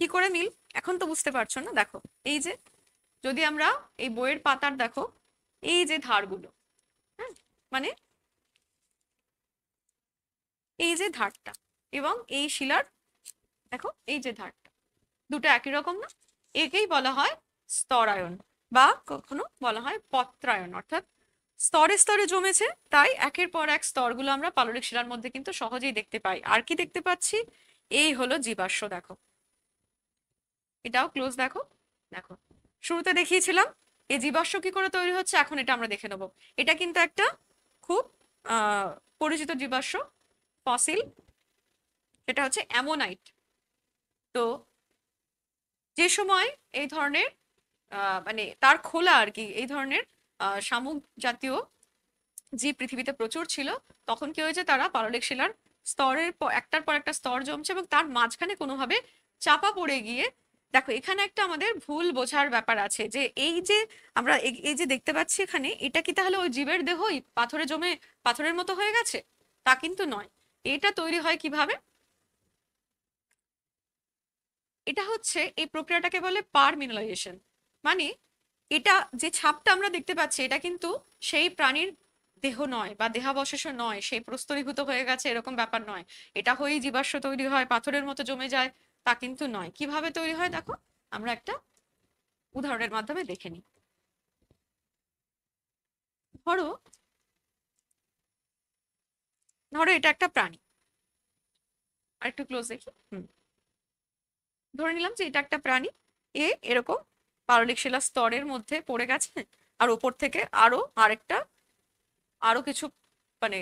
কি করে মিল, এখন তো বুঝতে পারছো না। দেখো এই যে যদি আমরা এই বইয়ের পাতার দেখো এই যে ধারগুলো, হ্যাঁ মানে এই যে ধারটা এবং এই শিলার দেখো এই যে ধারটা, দুটো একই রকম না, একেই বলা হয় স্তরায়ন বা কখনো বলা হয় পত্রায়ন। অর্থাৎ স্তরে স্তরে জমেছে তাই একের পর এক স্তরগুলো আমরা পাললিক শিলার মধ্যে কিন্তু সহজেই দেখতে পাই। আর কি দেখতে পাচ্ছি, এই হলো জীবাশ্ম, দেখো এটাও ক্লোজ দেখো, দেখো শুরুতে দেখিয়েছিলাম এই জীবাশ্ম কি করে তৈরি হচ্ছে, এখন এটা আমরা দেখে নেবো। এটা কিন্তু একটা খুব পরিচিত জীবাশ্ম ফসিল, সেটা হচ্ছে অ্যামোনাইট। তো যে সময় এই ধরনের মানে তার খোলা আর কি এই ধরনের শামুক জাতীয় জীব পৃথিবীতে প্রচুর ছিল, তখন কি হয়েছে, তারা পাললিক শিলার স্তরের একটার পর একটা স্তর জমছে এবং তার মাঝখানে কোনোভাবে চাপা পড়ে গিয়ে দেখো এখানে একটা আমাদের ভুল বোঝার ব্যাপার আছে যে এই যে আমরা এই যে দেখতে পাচ্ছি এখানে, এটা কি তাহলে ওই জীবের দেহই পাথরে জমে পাথরের মতো হয়ে গেছে, তা কিন্তু নয়। এটা তৈরি হয় কিভাবে, এটা হচ্ছে এই প্রক্রিয়াটাকে বলে পার মিনারাইজেশন। মানে এটা যে ছাপটা আমরা দেখতে পাচ্ছি এটা কিন্তু সেই প্রাণীর দেহ নয় বা দেহাবশেষ নয়, সেই প্রস্তরীভূত হয়ে গেছে এরকম ব্যাপার নয়, এটা হয়েই জীবাশ্ম তৈরি হয় পাথরের মতো জমে যায়, তা কিন্তু নয়। কিভাবে তৈরি হয় দেখো, আমরা একটা উদাহরণের মাধ্যমে দেখে নিই। ধরো ধরো এটা একটা প্রাণী, আর একটু ক্লোজ দেখি, ধরে নিলাম যে এটা একটা প্রাণী, এরকম পাললিক শিলা স্তরের মধ্যে পড়ে গেছে, আর ওপর থেকে আরো কিছু মানে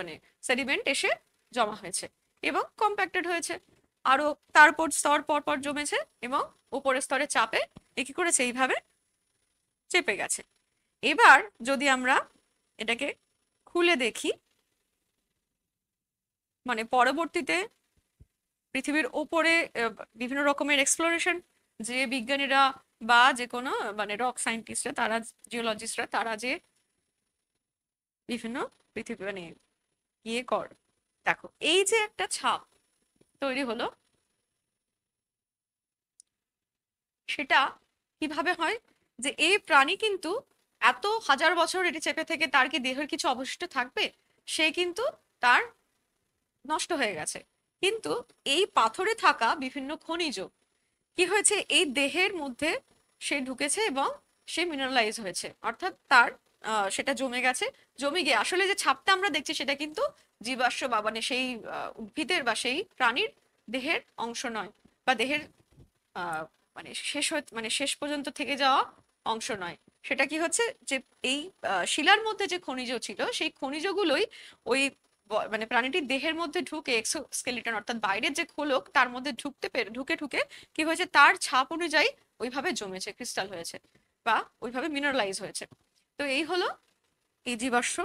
মানে সেডিমেন্ট এসে জমা হয়েছে এবং কম্প্যাক্টেড হয়েছে, আরো তারপর স্তর পর পর জমেছে এবং উপরের স্তরে চাপে এ কি করেছে, এইভাবে চেপে গেছে। এবার যদি আমরা এটাকে খুলে দেখি, মানে পরবর্তীতে পৃথিবীর ওপরে বিভিন্ন রকমের এক্সপ্লোরেশন, যে বিজ্ঞানীরা বা যে কোনো মানে রক সায়েন্টিস্টরা, তারা জিওলজিস্টরা, তারা যে বিভিন্ন পৃথিবী মানে ইয়ে কর, দেখো এই যে একটা ছাপ তৈরি হলো, সেটা কিভাবে হয়, যে এই প্রাণী কিন্তু এত হাজার বছর এটি চেপে থেকে তার কি দেহের কিছু অবশিষ্ট থাকবে, সে কিন্তু তার নষ্ট হয়ে গেছে। কিন্তু এই পাথরে থাকা বিভিন্ন খনিজ কি হয়েছে, এই দেহের মধ্যে সে ঢুকেছে এবং সে মিনারেলাইজ হয়েছে, অর্থাৎ তার সেটা জমে গেছে। জমে গিয়ে আসলে যে ছাপটা আমরা দেখছি সেটা কিন্তু জীবাশ্ম বা মানে সেই উদ্ভিদের বা সেই প্রাণীর দেহের অংশ নয়, বা দেহের আহ মানে মানে শেষ পর্যন্ত থেকে যাওয়া অংশ নয়। সেটা কি হচ্ছে, যে এই শিলার মধ্যে যে খনিজ ছিল, সেই খনিজগুলোই ওই মানে প্রাণীটির দেহের মধ্যে ঢুকে এক্সোস্কেলিটন অর্থাৎ বাইরের যে খোলক তার মধ্যে ঢুকে ঢুকে কি হয়েছে, তার ছাপ অনুযায়ী ওইভাবে জমেছে, ক্রিস্টাল হয়েছে বা ওইভাবে মিনারেলাইজ হয়েছে। তো এই হলো এই জীবাশ্ম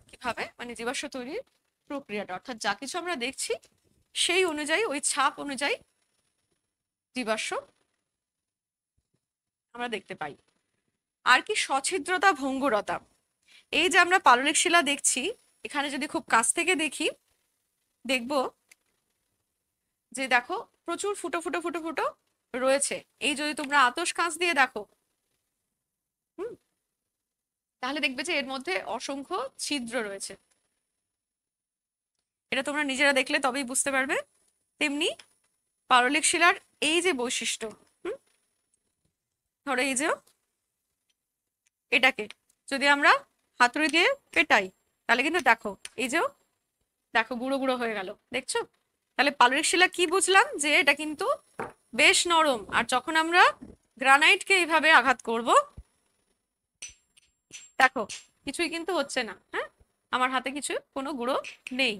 কিভাবে মানে জীবাশ্ম তৈরির প্রক্রিয়াটা, অর্থাৎ যা কিছু আমরা দেখছি সেই অনুযায়ী, ওই ছাপ অনুযায়ী জীবাশ্ম আমরা দেখতে পাই। আর কি সছিদ্রতা, ভঙ্গুরতা, এই যে আমরা পাললিক শিলা দেখছি, এখানে যদি খুব কাছ থেকে দেখি, দেখব যে দেখো প্রচুর ফুটো ফুটো ফুটো ফুটো রয়েছে। এই যদি তোমরা আতশ কাঁচ দিয়ে দেখো, হুম, তাহলে দেখবে যে এর মধ্যে অসংখ্য ছিদ্র রয়েছে। এটা তোমরা নিজেরা দেখলে তবেই বুঝতে পারবে। তেমনি পাললিক শিলার এই যে বৈশিষ্ট্য, হুম, ধরো এই যে এটাকে যদি আমরা হাতুড়ি দিয়ে পেটাই, তাহলে কিন্তু দেখো এই যে দেখো গুঁড়ো গুঁড়ো হয়ে গেল, দেখছো? তাহলে পাললিক শিলা কি বুঝলাম, যে এটা কিন্তু বেশ নরম। আর যখন আমরা গ্রানাইটকে এইভাবে আঘাত করব, দেখো কিছুই কিন্তু হচ্ছে না, হ্যাঁ, আমার হাতে কিছু কোনো গুঁড়ো নেই।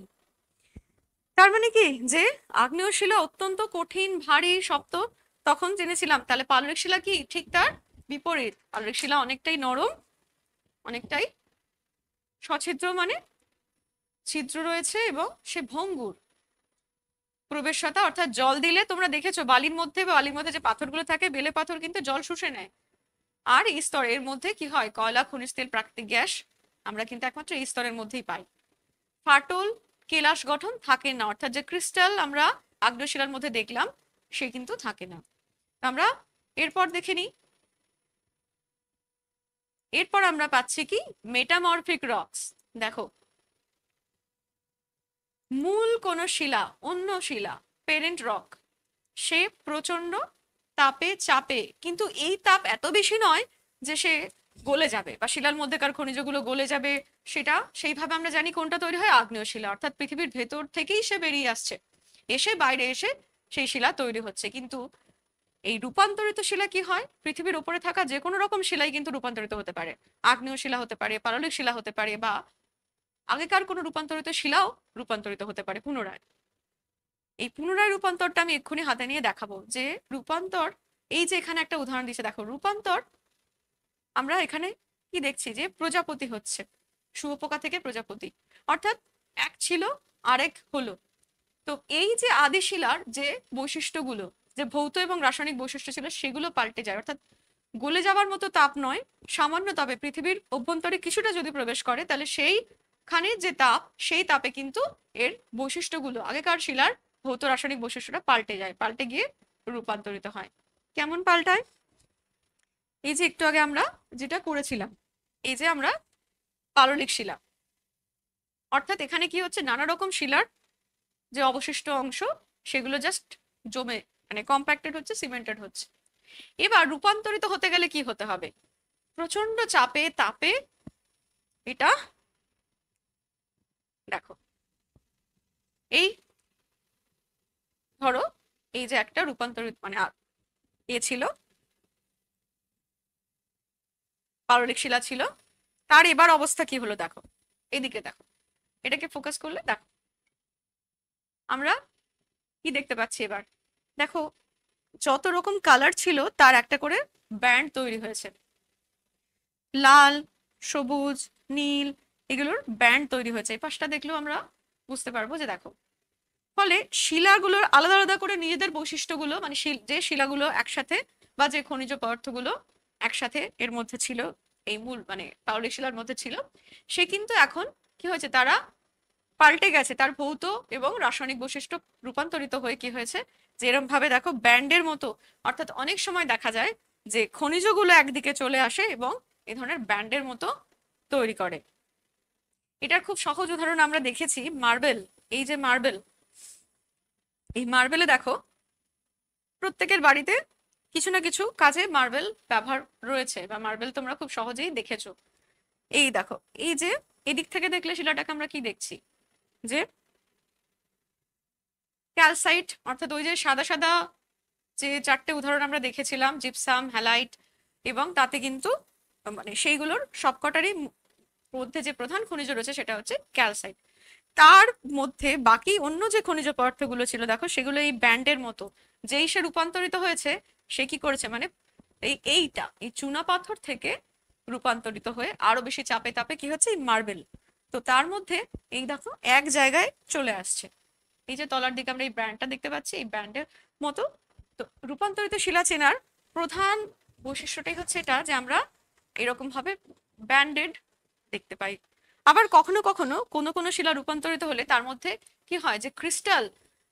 তার মানে কি, যে আগ্নেয় শিলা অত্যন্ত কঠিন, ভারী, শক্ত তখন জেনেছিলাম। তাহলে পাললিক শিলা কি ঠিক তার বিপরীত, পাললিক শিলা অনেকটাই নরম, অনেকটাই সছিদ্র, মানে ছিদ্র রয়েছে এবং সে ভঙ্গুর প্রবেশতা, অর্থাৎ জল দিলে তোমরা দেখেছো বালির মধ্যে বা বালির মধ্যে যে পাথরগুলো থাকে, বেলে পাথর কিন্তু জল শুষে নেয়। আর এই স্তরের মধ্যে কি হয়, কয়লা, খনিজ তেল, প্রাকৃতিক গ্যাস আমরা কিন্তু একমাত্র এই স্তরের মধ্যেই পাই। ফাটল, কেলাস গঠন থাকে না, অর্থাৎ যে ক্রিস্টাল আমরা আগ্নেয় শিলার মধ্যে দেখলাম সে কিন্তু থাকে না। আমরা এরপর দেখে নিই, এরপর আমরা পাচ্ছি কি, মেটামরফিক রকস। দেখো মূল কোন শিলা, অন্য শিলা, পেরেন্ট রক, সে প্রচন্ড তাপে চাপে, কিন্তু এই তাপ এত বেশি নয় যে সে গলে যাবে বা শিলার মধ্যেকার খনিজগুলো গলে যাবে। সেটা সেইভাবে আমরা জানি কোনটা তৈরি হয়, আগ্নেয় শিলা, অর্থাৎ পৃথিবীর ভেতর থেকেই সে বেরিয়ে আসছে, এসে বাইরে এসে সেই শিলা তৈরি হচ্ছে। কিন্তু এই রূপান্তরিত শিলা কি হয়, পৃথিবীর উপরে থাকা যে কোনো রকম শিলাই কিন্তু রূপান্তরিত হতে পারে, আগ্নেয় শিলা হতে পারে, পাললিক শিলা হতে পারে, বা আগেকার কোনো রূপান্তরিত শিলাও রূপান্তরিত হতে পারে পুনরায়। এই পুনরায় রূপান্তরটা আমি এক্ষুনি হাতে নিয়ে দেখাবো, যে রূপান্তর, এই যে এখানে একটা উদাহরণ দিচ্ছে, দেখো রূপান্তর আমরা এখানে কি দেখছি, যে প্রজাপতি হচ্ছে, শুঁয়োপোকা থেকে প্রজাপতি, অর্থাৎ এক ছিল আরেক হলো। তো এই যে আদিশিলার যে বৈশিষ্ট্যগুলো, যে ভৌত এবং রাসায়নিক বৈশিষ্ট্য ছিল, সেগুলো পাল্টে যায়, অর্থাৎ গলে যাওয়ার মতো তাপ নয়, সামান্য তাপে পৃথিবীর অভ্যন্তরে কিছুটা যদি প্রবেশ করে, তাহলে সেইখানে যে তাপ, সেই তাপে কিন্তু এর বৈশিষ্ট্যগুলো, আগেকার শিলার ভৌত রাসায়নিক বৈশিষ্ট্যটা পাল্টে যায়, পাল্টে গিয়ে রূপান্তরিত হয়। কেমন পাল্টায়, এই যে একটু আগে আমরা যেটা করেছিলাম, এই যে আমরা পাললিক শিলা, অর্থাৎ এখানে কি হচ্ছে, নানা রকম শিলার যে অবশিষ্ট অংশ সেগুলো জাস্ট জমে মানে কম্প্যাক্টেড হচ্ছে, সিমেন্টেড হচ্ছে। এবার রূপান্তরিত হতে গেলে কি হতে হবে, প্রচন্ড চাপে তাপে এটা দেখো, এই ধরো এই যে একটা রূপান্তরিত মানে এ ছিল, পাললিক শিলা ছিল, তার এবার অবস্থা কি হলো দেখো, এদিকে দেখো, এটাকে ফোকাস করলে দেখো আমরা কি দেখতে পাচ্ছি এবার। দেখো যত রকম কালার ছিল তার একটা করে ব্যান্ড তৈরি হয়েছে, লাল, সবুজ, নীল, এগুলোর ব্যান্ড তৈরি হয়েছে। এই পাশটা দেখলেও আমরা বুঝতে পারবো যে দেখো, ফলে শিলাগুলোর আলাদা আলাদা করে নিজেদের বৈশিষ্ট্যগুলো, মানে যে শিলাগুলো একসাথে বা যে খনিজ পদার্থগুলো একসাথে এর মধ্যে ছিল, এই মূল মানে পাললিক শিলার মধ্যে ছিল, সে কিন্তু এখন কি হয়েছে, তারা পাল্টে গেছে, তার ভৌত এবং রাসায়নিক বৈশিষ্ট্য রূপান্তরিত হয়ে কি হয়েছে, যে এরকম ভাবে দেখো ব্যান্ডের মতো, অর্থাৎ অনেক সময় দেখা যায় যে খনিজগুলো একদিকে চলে আসে এবং এই ধরনের ব্যান্ডের মতো তৈরি করে। এটার খুব সহজ উদাহরণ আমরা দেখেছি মার্বেল। এই যে মার্বেল, এই মার্বেলে দেখো প্রত্যেকের বাড়িতে কিছু না কিছু কাজে মার্বেল ব্যবহার রয়েছে, বা মার্বেল তোমরা খুব সহজেই দেখেছো। এই দেখো, এই যে এদিক থেকে দেখলে শিলাটাকে আমরা কি দেখছি, যে ক্যালসাইট, অর্থাৎ ওই যে সাদা সাদা যে চারটে উদাহরণ আমরা দেখেছিলাম, জিপসাম, হ্যালাইট, এবং তাতে কিন্তু মানে সেইগুলোর সবকটারই মধ্যে যে প্রধান খনিজ রয়েছে সেটা হচ্ছে ক্যালসাইট। তার মধ্যে বাকি অন্য যে খনিজ পদার্থগুলো ছিল দেখো, সেগুলো এই ব্যান্ডের মতো, যেই সে রূপান্তরিত হয়েছে, সে কি করেছে মানে এই চুনা পাথর থেকে রূপান্তরিত হয়ে আরো বেশি চাপে তাপে কি হচ্ছে, এই মার্বেল। তো তার মধ্যে এই দেখো এক জায়গায় চলে আসছে, এই যে তলার দিকে আমরা এই ব্যান্ডটা দেখতে পাচ্ছি, এই ব্যান্ডের মতো। তো রূপান্তরিত শিলা চেনার প্রধান বৈশিষ্ট্যটাই হচ্ছে এটা, যে আমরা এরকম ভাবে ব্যান্ডেড দেখতে পাই। আবার কখনো কখনো কোনো কোনো শিলা রূপান্তরিত হলে তার মধ্যে কি হয়, যে ক্রিস্টাল,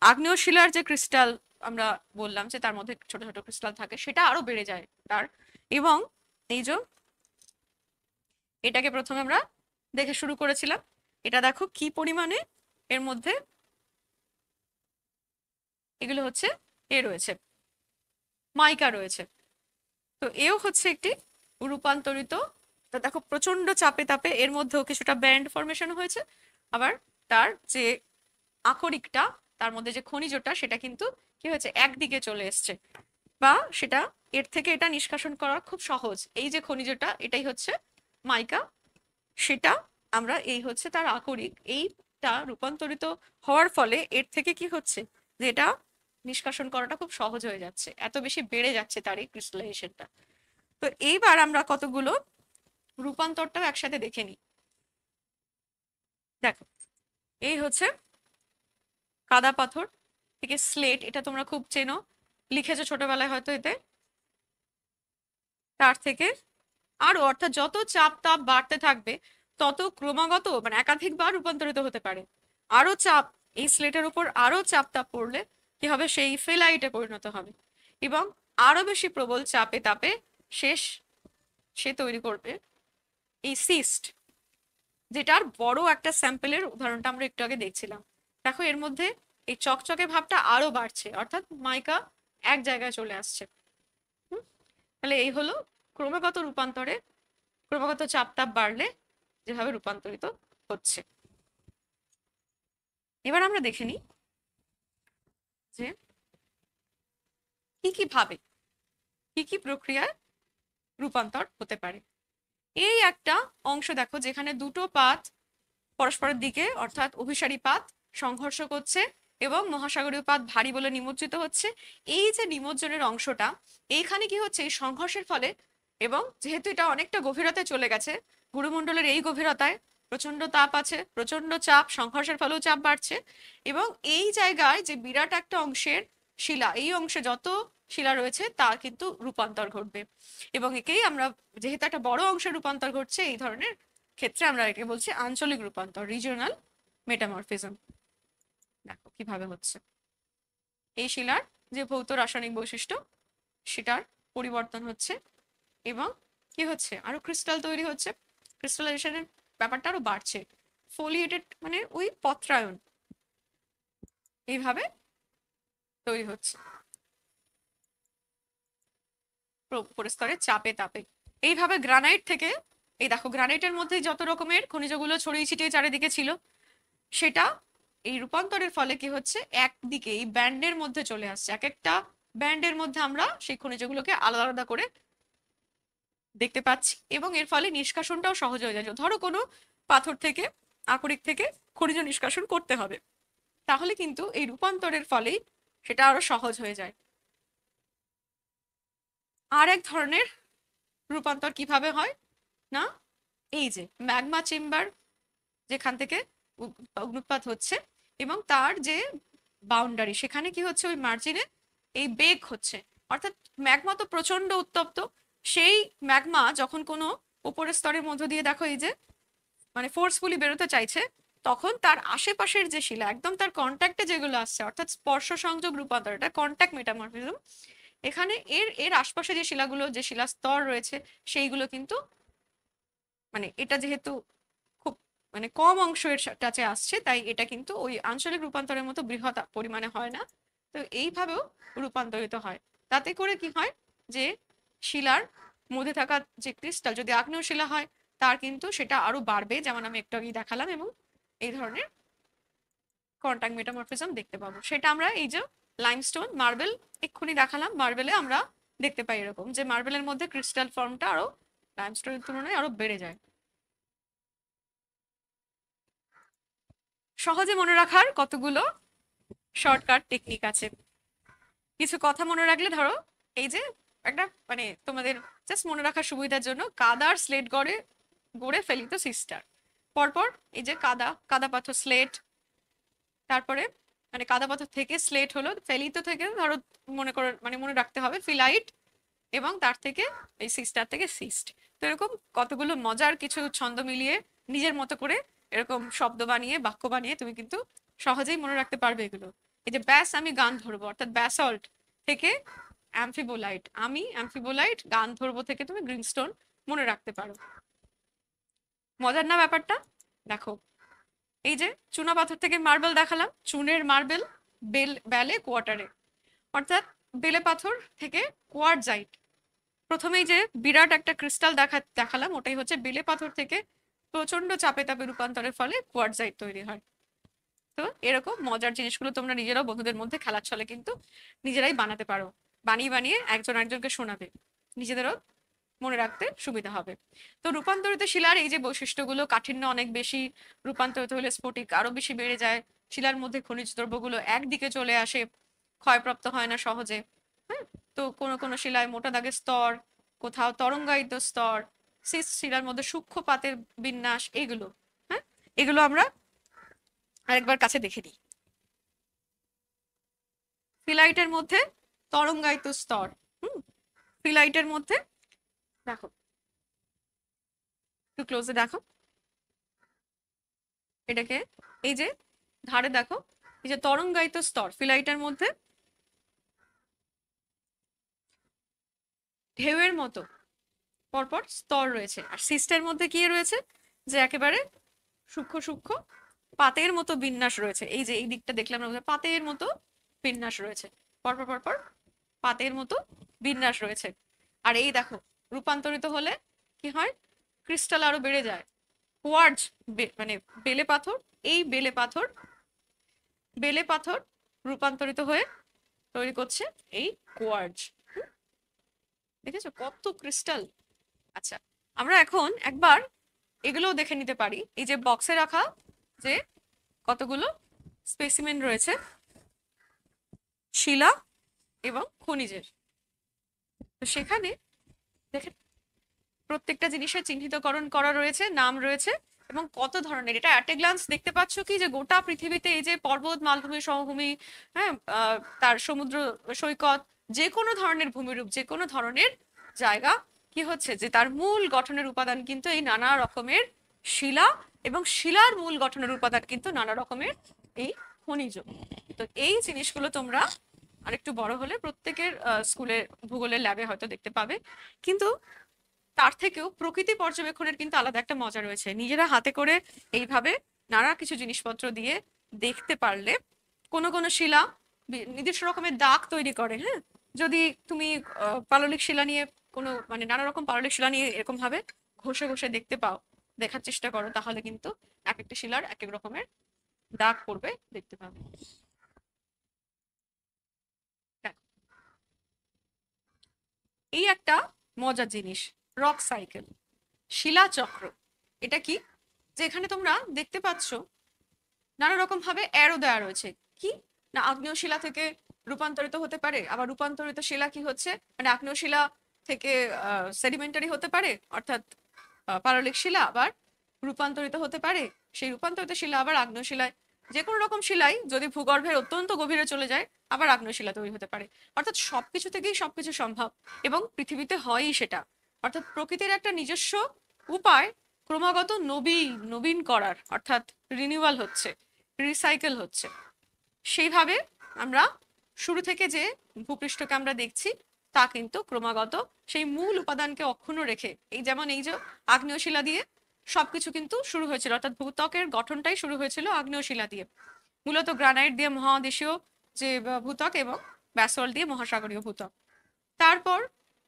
আগ্নেয় শিলার যে ক্রিস্টাল আমরা বললাম যে তার মধ্যে ছোট ছোট ক্রিস্টাল থাকে, সেটা আরো বেড়ে যায় তার। এবং এই যে এটাকে প্রথমে আমরা দেখে শুরু করেছিলাম, এটা দেখো কি পরিমাণে এর মধ্যে এগুলো হচ্ছে রয়েছে, মাইকা রয়েছে। তো এও হচ্ছে একটি রূপান্তরিত। তা দেখো প্রচন্ড চাপে তাপে এর মধ্যেও কিছুটা ব্যান্ড ফরমেশন হয়েছে, আবার তার যে আকরিকটা, তার মধ্যে যে খনিজটা, সেটা কিন্তু কি হয়েছে, একদিকে চলে এসছে, বা সেটা এর থেকে এটা নিষ্কাশন করা খুব সহজ। এই যে খনিজটা, এটাই হচ্ছে মাইকা, সেটা আমরা এই হচ্ছে তার আকরিক, এইটা রূপান্তরিত হওয়ার ফলে এর থেকে কি হচ্ছে, যে এটা নিষ্কাশন করাটা খুব সহজ হয়ে যাচ্ছে, এত বেশি বেড়ে যাচ্ছে তার এই ক্রিস্টালাইজেশনটা। তো এইবার আমরা কতগুলো রূপান্তরটাও একসাথে দেখে নিই। দেখো এই হচ্ছে কাদা পাথর থেকে স্লেট, এটা তোমরা খুব চেনো, লিখেছো ছোটবেলায় হয়তো এতে। তার থেকে আরো, অর্থাৎ যত চাপ তাপ বাড়তে থাকবে তত ক্রমাগত মানে একাধিকবার রূপান্তরিত হতে পারে। আরো চাপ, এই স্লেটের উপর আরো চাপ তাপ পড়লে কি হবে, সেই ফেলাইটে পরিণত হবে, এবং আরো বেশি প্রবল চাপে তাপে শেষ সে তৈরি করবে এই সিস্ট, যেটার বড় একটা স্যাম্পেলের উদাহরণটা আমরা একটু আগে দেখছিলাম। দেখো এর মধ্যে এই চকচকে ভাবটা আরো বাড়ছে, অর্থাৎ মাইকা এক জায়গায় চলে আসছে। তাহলে এই হলো ক্রমাগত রূপান্তরে, ক্রমাগত চাপ তাপ বাড়লে যেভাবে রূপান্তরিত হচ্ছে। এবার আমরা দেখে নিই যে কি কি ভাবে, কি কি প্রক্রিয়ায় রূপান্তর হতে পারে। এই একটা অংশ দেখো, যেখানে দুটো পাত পরস্পরের দিকে, অর্থাৎ অভিসারী পাত সংঘর্ষ করছে এবং মহাসাগরীয় পাত ভারী বলে নিমজ্জিত হচ্ছে। এই যে নিমজ্জনের অংশটা, এইখানে কি হচ্ছে, এই সংঘর্ষের ফলে, এবং যেহেতু এটা অনেকটা গভীরতায় চলে গেছে, গুরুমণ্ডলের এই গভীরতায় প্রচন্ড তাপ আছে, প্রচন্ড চাপ, সংঘর্ষের ফলেও চাপ বাড়ছে, এবং এই জায়গায় যে বিরাট একটা অংশের শিলা, এই অংশে যত শিলা রয়েছে তার কিন্তু রূপান্তর ঘটবে, এবং একেই আমরা, যেহেতু একটা বড় অংশের রূপান্তর ঘটছে, এই ধরনের ক্ষেত্রে আমরা একে বলছি আঞ্চলিক রূপান্তর, রিজিওনাল মেটামরফিজম। দেখো কিভাবে হচ্ছে, এই শিলার যে ভৌত রাসায়নিক বৈশিষ্ট্য সেটার পরিবর্তন হচ্ছে, এবং কি হচ্ছে, আরো ক্রিস্টাল তৈরি হচ্ছে, ক্রিস্টালাইজেশনের ব্যাপারটা আরো বাড়ছে, ফোলিয়েটেড মানে ওই পত্রায়ন এইভাবে তৈরি হচ্ছে পরিস্তরে চাপে তাপে। এইভাবে গ্রানাইট থেকে, এই দেখো গ্রানাইটের মধ্যে যত রকমের খনিজগুলো ছড়িয়ে ছিটিয়ে চারিদিকে ছিল, সেটা এই রূপান্তরের ফলে কি হচ্ছে, একদিকে এই ব্যান্ডের মধ্যে চলে আসছে, এক একটা ব্যান্ডের মধ্যে আমরা সেই খনিজগুলোকে আলাদা আলাদা করে দেখতে পাচ্ছি, এবং এর ফলে নিষ্কাশনটাও সহজ হয়ে যায়। ধরো কোনো পাথর থেকে, আকরিক থেকে খনিজ নিষ্কাশন করতে হবে, তাহলে কিন্তু এই রূপান্তরের ফলেই সেটা আরো সহজ হয়ে যায়। আর এক ধরনের রূপান্তর কিভাবে হয় না, এই যে ম্যাগমা চেম্বার যেখান থেকে অগ্নুৎপাত হচ্ছে, এবং তার যে বাউন্ডারি, সেখানে কি হচ্ছে, ওই মার্জিনে এই বেগ হচ্ছে, অর্থাৎ ম্যাগমা তো প্রচন্ড উত্তপ্ত, সেই ম্যাগমা যখন কোনো উপরের স্তরের মধ্য দিয়ে দেখো এই যে মানে ফোর্সফুলি বেরোতে চাইছে, তখন তার আশেপাশের যে শিলা একদম তার কন্ট্যাক্টে যেগুলো আসছে, অর্থাৎ স্পর্শ সংযোগ রূপান্তর, এটা কন্ট্যাক্ট মেটামরফিজম, এখানে এর এর আশপাশে যে শিলাগুলো, যে শিলা স্তর রয়েছে, সেইগুলো কিন্তু মানে এটা যেহেতু খুব মানে কম অংশের কাছে আসছে, তাই এটা কিন্তু ওই আঞ্চলিক রূপান্তরের মতো বৃহৎ পরিমাণে হয় না। তো এইভাবেও রূপান্তরিত হয়। তাতে করে কি হয় যে শিলার মধ্যে থাকা যে ক্রিস্টাল, যদি আগ্নেয় শিলা হয়, তার কিন্তু সেটা আরো বাড়বে, যেমন আমি একটু আগেই দেখালাম, এবং এই ধরনের কন্টাক্ট মেটামরফিজম দেখতে পাবো। সেটা আমরা এই যে লাইমস্টোন, মার্বেল এক্ষুনি দেখালাম, মার্বেলে আমরা দেখতে পাই এরকম, যে মার্বেলের মধ্যে ক্রিস্টাল ফর্মটা আরো লাইমস্টোনের তুলনায় আরো বেড়ে যায়। সহজে মনে রাখার কতগুলো শর্টকাট টেকনিক আছে। কিছু কথা মনে রাখলে, ধরো এই যে একটা মানে তোমাদের জাস্ট মনে রাখার সুবিধার জন্য, কাদার স্লেট গড়ে গড়ে ফেলিত সিস্টার, পরপর এই যে কাদা, কাদা পাথর স্লেট, তারপরে মানে কাদা পাথর থেকে স্লেট হলো, ফেলিত থেকে ধরো মনে করে মানে মনে রাখতে হবে ফিলাইট, এবং তার থেকে এই সিস্টার থেকে সিস্ট। তো এরকম কতগুলো মজার কিছু ছন্দ মিলিয়ে নিজের মতো করে এরকম শব্দ বানিয়ে, বাক্য বানিয়ে তুমি কিন্তু সহজেই মনে রাখতে পারবে এগুলো। এই যে ব্যাস আমি গান ধরবো, অর্থাৎ ব্যাসল্ট থেকে অ্যাম্ফিবোলাইট, আমি অ্যাম্ফিবোলাইট গান ধরবো থেকে তুমি গ্রিনস্টোন মনে রাখতে পারো। মজার না ব্যাপারটা? দেখো এই যে চুনা পাথর থেকে মার্বেল দেখালাম, চুনের মার্বেল, বেলে কোয়ার্টারে, অর্থাৎ বেলে পাথর থেকে কোয়ার্টজাইট। প্রথমেই যে বিরাট একটা ক্রিস্টাল দেখালাম, ওটাই হচ্ছে বেলে পাথর থেকে প্রচন্ড চাপে তাপে রূপান্তরের ফলে কোয়ার্টজাইট তৈরি হয়। তো এরকম মজার জিনিসগুলো তোমরা নিজেরাও বন্ধুদের মধ্যে খেলার ছলে কিন্তু নিজেরাই বানাতে পারো, বানিয়ে বানিয়ে একজন একজনকে শোনাবে, নিজেদেরও মনে রাখতে সুবিধা হবে। তো রূপান্তরিত শিলার এই যে বৈশিষ্ট্যগুলো, কাঠিন্য অনেক বেশি, রূপান্তরিত হলে স্ফটিক আরো বেশি বেড়ে যায়, শিলার মধ্যে খনিজ দ্রব্যগুলো একদিকে চলে আসে, ক্ষয়প্রাপ্ত হয় না সহজে। হ্যাঁ, তো কোনো কোনো শিলায় মোটা দাগের স্তর, কোথাও তরঙ্গায়িত স্তর, শিলার মধ্যে সূক্ষ্ম পাতের বিন্যাস, এগুলো হ্যাঁ, এগুলো আমরা আরেকবার কাছে দেখে নিই। ফিলাইটের মধ্যে তরঙ্গায়িত স্তর, ফিলাইটের মধ্যে দেখো, একটু ক্লোজে দেখো এটাকে, এই যে ধারে দেখো, এই যে তরঙ্গায়িত স্তর ফিলাইটের মধ্যে ঢেউয়ের মতো পরপর স্তর রয়েছে, আর সিস্টের মধ্যে কি রয়েছে, যে একেবারে সূক্ষ্ম সূক্ষ্ম পাতের মতো বিন্যাস রয়েছে। এই যে এই দিকটা দেখলাম আমরা, পাতের মতো বিন্যাস রয়েছে, পরপর পরপর পাতের মতো বিন্যাস রয়েছে। আর এই দেখো রূপান্তরিত হলে কি হয়, ক্রিস্টাল আরো বেড়ে যায়, কোয়ার্টজ মানে বেলে পাথর, এই বেলে পাথর রূপান্তরিত হয়ে তৈরি করছে এই কোয়ার্টজ। দেখেছো কত ক্রিস্টাল। আচ্ছা, আমরা এখন একবার এগুলোও দেখে নিতে পারি, এই যে বক্সে রাখা যে কতগুলো স্পেসিমেন রয়েছে শিলা এবং খনিজের, তো সেখানে দেখে প্রত্যেকটা জিনিসের চিহ্নিতকরণ করা রয়েছে, নাম রয়েছে, এবং কত ধরনের, এটা অ্যাট এ গ্লান্স দেখতে পাচ্ছ কি, যে গোটা পৃথিবীতে এই যে পর্বত, মালভূমি, সমভূমি, হ্যাঁ, তার সমুদ্র সৈকত, যে কোনো ধরনের ভূমিরূপ, যে কোনো ধরনের জায়গা, কি হচ্ছে যে তার মূল গঠনের উপাদান কিন্তু এই নানা রকমের শিলা, এবং শিলার মূল গঠনের উপাদান কিন্তু নানা রকমের এই খনিজ। তো এই জিনিসগুলো তোমরা আরেকটু বড় হলে প্রত্যেকের স্কুলে ভূগোলের ল্যাবে হয়তো দেখতে পাবে। কিন্তু তার থেকেও প্রকৃতি পর্যবেক্ষণের কিন্তু আলাদা একটা মজা রয়েছে, নিজেরা হাতে করে এইভাবে নানা কিছু জিনিসপত্র দিয়ে দেখতে পারলে কোনো কোনো শিলা নির্দিষ্ট রকমের দাগ তৈরি করে। হ্যাঁ, যদি তুমি পাললিক শিলা নিয়ে কোনো মানে নানা রকম পাললিক শিলা নিয়ে এরকম ভাবে ঘষে ঘষে দেখতে পাও, দেখার চেষ্টা করো, তাহলে কিন্তু এক একটা শিলার এক এক রকমের দাগ পড়বে, দেখতে পাবে। দেখো, এই একটা মজার জিনিস, রক সাইকেল, শিলা চক্র। এটা কি, যে এখানে তোমরা দেখতে পাচ্ছ নানা রকম ভাবে অ্যারো দেওয়া রয়েছে। কি না, আগ্নেয় শিলা থেকে রূপান্তরিত হতে পারে, আবার রূপান্তরিত শিলা কি হচ্ছে, মানে আগ্নেয় শিলা থেকে সেডিমেন্টারি হতে পারে, অর্থাৎ পাললিক শিলা, আবার রূপান্তরিত হতে পারে, সেই রূপান্তরিত শিলা আবার আগ্নেয় শিলায়, যে কোনো রকম শিলাই যদি ভূগর্ভের অত্যন্ত গভীরে চলে যায় আবার আগ্নেয় শিলা তৈরি হতে পারে। অর্থাৎ সবকিছু থেকেই সবকিছু সম্ভব, এবং পৃথিবীতে হয়ই সেটা। অর্থাৎ প্রকৃতির একটা নিজস্ব উপায় ক্রমাগত নবীন করার, অর্থাৎ রিনিউয়াল হচ্ছে, রিসাইকেল হচ্ছে। সেইভাবে আমরা শুরু থেকে যে ভূপৃষ্ঠকে আমরা দেখছি তা কিন্তু ক্রমাগত সেই মূল উপাদানকে অক্ষুণ্ণ রেখে, এই যেমন এই যে আগ্নেয় শিলা দিয়ে সবকিছু কিন্তু শুরু হয়েছিল, অর্থাৎ ভূত্বকের গঠনটাই শুরু হয়েছিল আগ্নেয় শিলা দিয়ে, মূলত গ্রানাইট দিয়ে মহাদেশীয় যে ভূত্বক এবং ব্যাসল্ট দিয়ে মহাসাগরীয় ভূত্বক। তারপর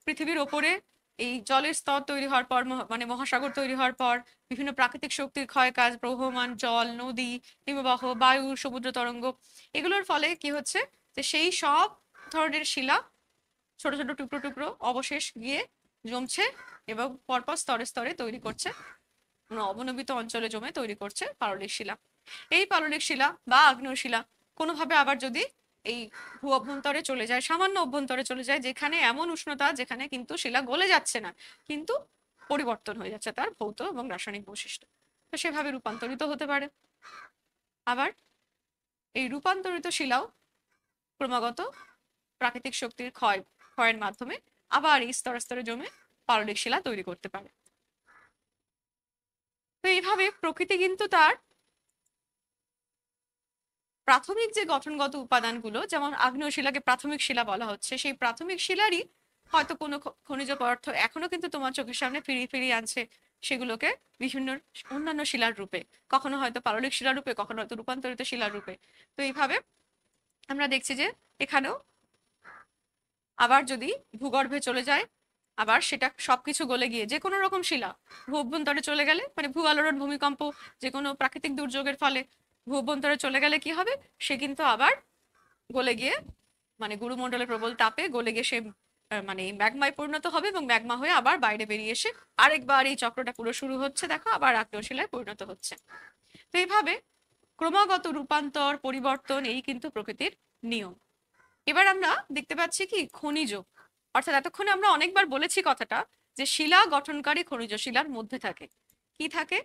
পৃথিবীর ওপরে এই জলের স্তর তৈরি হওয়ার পর, মানে মহাসাগর তৈরি হওয়ার পর বিভিন্ন প্রাকৃতিক শক্তির ক্ষয় কাজ, প্রবহমান জল, নদী, হিমবাহ, বায়ু, সমুদ্র তরঙ্গ, এগুলোর ফলে কি হচ্ছে যে সেই সব ধরনের শিলা ছোট ছোট টুকরো টুকরো অবশেষ গিয়ে জমছে এবং পরপর স্তরে স্তরে তৈরি করছে, অবনমিত অঞ্চলে জমে তৈরি করছে পাললিক শিলা। এই পাললিক শিলা বা আগ্নেয় শিলা কোনোভাবে আবার যদি এই ভূ অভ্যন্তরে চলে যায়, সামান্য অভ্যন্তরে চলে যায়, যেখানে এমন উষ্ণতা যেখানে কিন্তু শিলা গলে যাচ্ছে না, কিন্তু পরিবর্তন হয়ে যাচ্ছে তার ভৌত এবং রাসায়নিক বৈশিষ্ট্য, তো সেভাবে রূপান্তরিত হতে পারে। আবার এই রূপান্তরিত শিলাও ক্রমাগত প্রাকৃতিক শক্তির ক্ষয়ের মাধ্যমে আবার এই স্তরে স্তরে জমে পাললিক শিলা তৈরি করতে পারে। তো এইভাবে প্রকৃতি কিন্তু তার প্রাথমিক যে গঠনগত উপাদানগুলো, যেমন আগ্নেয় শিলাকে প্রাথমিক শিলা বলা হচ্ছে, সেই প্রাথমিক শিলারই হয়তো কোনো খনিজ পদার্থ এখনো কিন্তু তোমার চোখের সামনে ফিরিয়ে ফিরিয়ে আনছে সেগুলোকে বিভিন্ন অন্যান্য শিলার রূপে, কখনো হয়তো পাললিক শিলার রূপে, কখনো হয়তো রূপান্তরিত শিলার রূপে। তো এইভাবে আমরা দেখছি যে এখানেও আবার যদি ভূগর্ভে চলে যায়, আবার সেটা সবকিছু গলে গিয়ে যে কোনো রকম শিলা ভূ অভ্যন্তরে চলে গেলে, মানে ভূ আলোড়ন, ভূমিকম্প, যে কোনো প্রাকৃতিক দুর্যোগের ফলে ভূ অভ্যন্তরে চলে গেলে কি হবে, সে কিন্তু আবার গলে গিয়ে, মানে গুরুমণ্ডলের প্রবল তাপে গলে গিয়ে সে মানে ম্যাগমায় পরিণত হবে, এবং ম্যাগমা হয়ে আবার বাইরে বেরিয়ে এসে আরেকবার এই চক্রটা পুরো শুরু হচ্ছে, দেখো আবার আগ্নেয় শিলায় পরিণত হচ্ছে। তো এইভাবে ক্রমাগত রূপান্তর, পরিবর্তন, এই কিন্তু প্রকৃতির নিয়ম। এবার আমরা দেখতে পাচ্ছি কি খনিজ, অর্থাৎ এতক্ষণে আমরা অনেকবার বলেছি কথাটা যে শিলা গঠনকারী খনিজ শিলার মধ্যে থাকে। কি থাকে,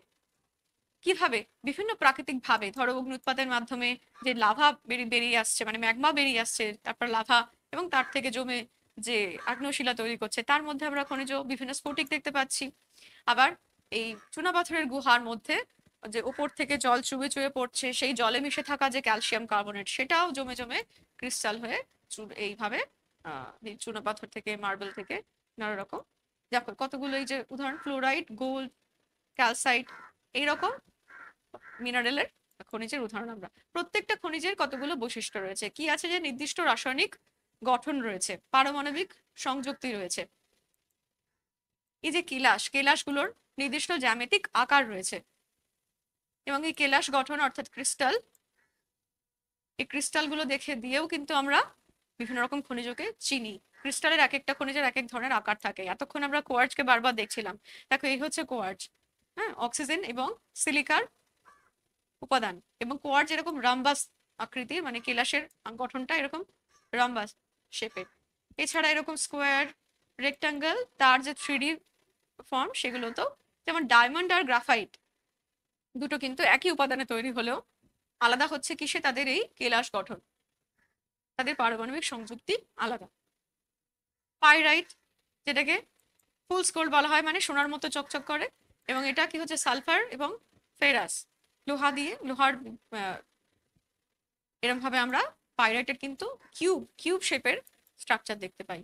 কিভাবে, বিভিন্ন প্রাকৃতিক ভাবে, ধরো অগ্নি উৎপাতের মাধ্যমে যে লাভা বেরিয়ে আসছে, মানে ম্যাগমা বেরিয়ে আসছে, তারপর লাভা, এবং তার থেকে জমে যে আগ্নেয় শিলা তৈরি করছে, তার মধ্যে আমরা খনিজ বিভিন্ন স্ফটিক দেখতে পাচ্ছি। আবার এই চুনাপাথরের গুহার মধ্যে যে উপর থেকে জল চুবে চুবে পড়ছে, সেই জলে মিশে থাকা যে ক্যালসিয়াম কার্বনেট, সেটাও জমে জমে ক্রিস্টাল হয়ে এইভাবে চুনাপাথর থেকে, মার্বেল থেকে, নানা রকম দেখো কতগুলো, এই যে উদাহরণ ফ্লোরাইড, গোল্ড, ক্যালসাইট, এইরকম মিনারেলের খনিজের উদাহরণ। আমরা প্রত্যেকটা খনিজের কতগুলো বৈশিষ্ট্য রয়েছে, কি আছে, যে নির্দিষ্ট রাসায়নিক গঠন রয়েছে, পারমাণবিক সংযুক্তি রয়েছে। এই যে কেলাসগুলোর নির্দিষ্ট জ্যামিতিক আকার রয়েছে, এবং এই কেলাস গঠন অর্থাৎ ক্রিস্টাল, এই ক্রিস্টালগুলো দেখে দিয়েও কিন্তু আমরা বিভিন্ন রকম খনিজকে চিনি। ক্রিস্টালের এক একটা খনিজের এক এক ধরনের আকার থাকে। এতক্ষণ আমরা কোয়ার্টজকে বারবার দেখছিলাম, দেখো এই হচ্ছে কোয়ার্টজ, হ্যাঁ, অক্সিজেন এবং সিলিকার উপাদান, এবং কোয়ার্টজ এরকম রাম্বাস আকৃতির, মানে কেলাসের গঠনটা এরকম রাম্বাস শেপের। এছাড়া এরকম স্কোয়ার, রেক্টাঙ্গেল, তার যে 3D ফর্ম, সেগুলো তো, যেমন ডায়মন্ড আর গ্রাফাইট দুটো কিন্তু একই উপাদানে তৈরি হলেও আলাদা হচ্ছে কিসে, তাদের এই কেলাস গঠন, তাদের পারমাণবিক সংযুক্তি আলাদা। পাইরাইট, যেটাকে ফুলস গোল্ড বলা হয়, মানে সোনার মতো চকচক করে, এবং এটা কি হচ্ছে সালফার এবং ফেরাস, লোহা দিয়ে, লোহার এরকম ভাবে আমরা পাইরাইটের কিন্তু কিউব শেপের স্ট্রাকচার দেখতে পাই,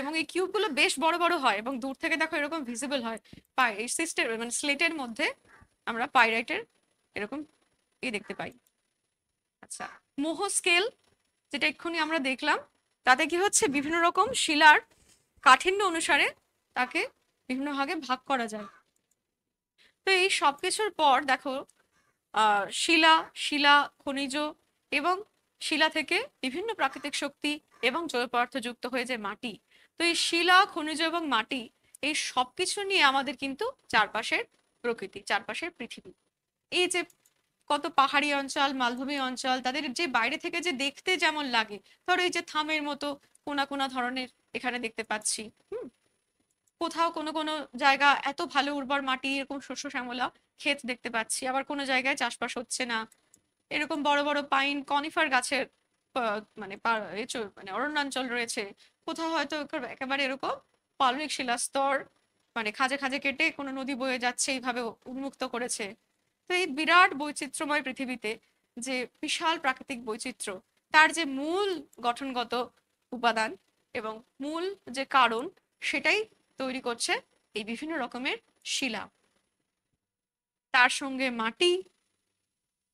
এবং এই কিউবগুলো বেশ বড় বড় হয়, এবং দূর থেকে দেখো এরকম ভিজিবল হয়। এই মানে স্লেটের মধ্যে আমরা পাইরাইটের এরকম দেখতে পাই। আচ্ছা, মোহ স্কেল, যেটা এক্ষুনি আমরা দেখলাম, তাতে কি হচ্ছে বিভিন্ন রকম শিলার কাঠিন্য অনুসারে তাকে বিভিন্ন ভাগে ভাগ করা যায়। তো এই সবকিছুর পর দেখো শিলা, খনিজ এবং শিলা থেকে বিভিন্ন প্রাকৃতিক শক্তি এবং জৈব পদার্থ যুক্ত হয়ে যে মাটি, তো এই শিলা, খনিজ এবং মাটি, এই সবকিছু নিয়ে আমাদের কিন্তু চারপাশের প্রকৃতি, চারপাশের পৃথিবী। এই যে কত পাহাড়ি অঞ্চল, মালভূমি অঞ্চল, তাদের যে বাইরে থেকে যে দেখতে যেমন লাগে, ধরো এই যে থামের মতো কোনা কোনা ধরনের এখানে দেখতে পাচ্ছি। কোথাও কোনো কোনো জায়গা এত ভালো উর্বর মাটি, এরকম শস্য শ্যামলা ক্ষেত দেখতে পাচ্ছি, আবার কোনো জায়গায় চাষবাস হচ্ছে না। এরকম বড় বড় পাইন কনিফার গাছের মানে মানে অরণ্যাঞ্চল রয়েছে। কোথাও হয়তো একেবারে এরকম পাললিক শিলাস্তর মানে খাঁজে খাঁজে কেটে কোনো নদী বয়ে যাচ্ছে এইভাবে উন্মুক্ত করেছে। তো এই বিরাট বৈচিত্র্যময় পৃথিবীতে যে বিশাল প্রাকৃতিক বৈচিত্র্য, তার যে মূল গঠনগত উপাদান এবং মূল যে কারণ, সেটাই তৈরি করছে এই বিভিন্ন রকমের শিলা। তার সঙ্গে মাটি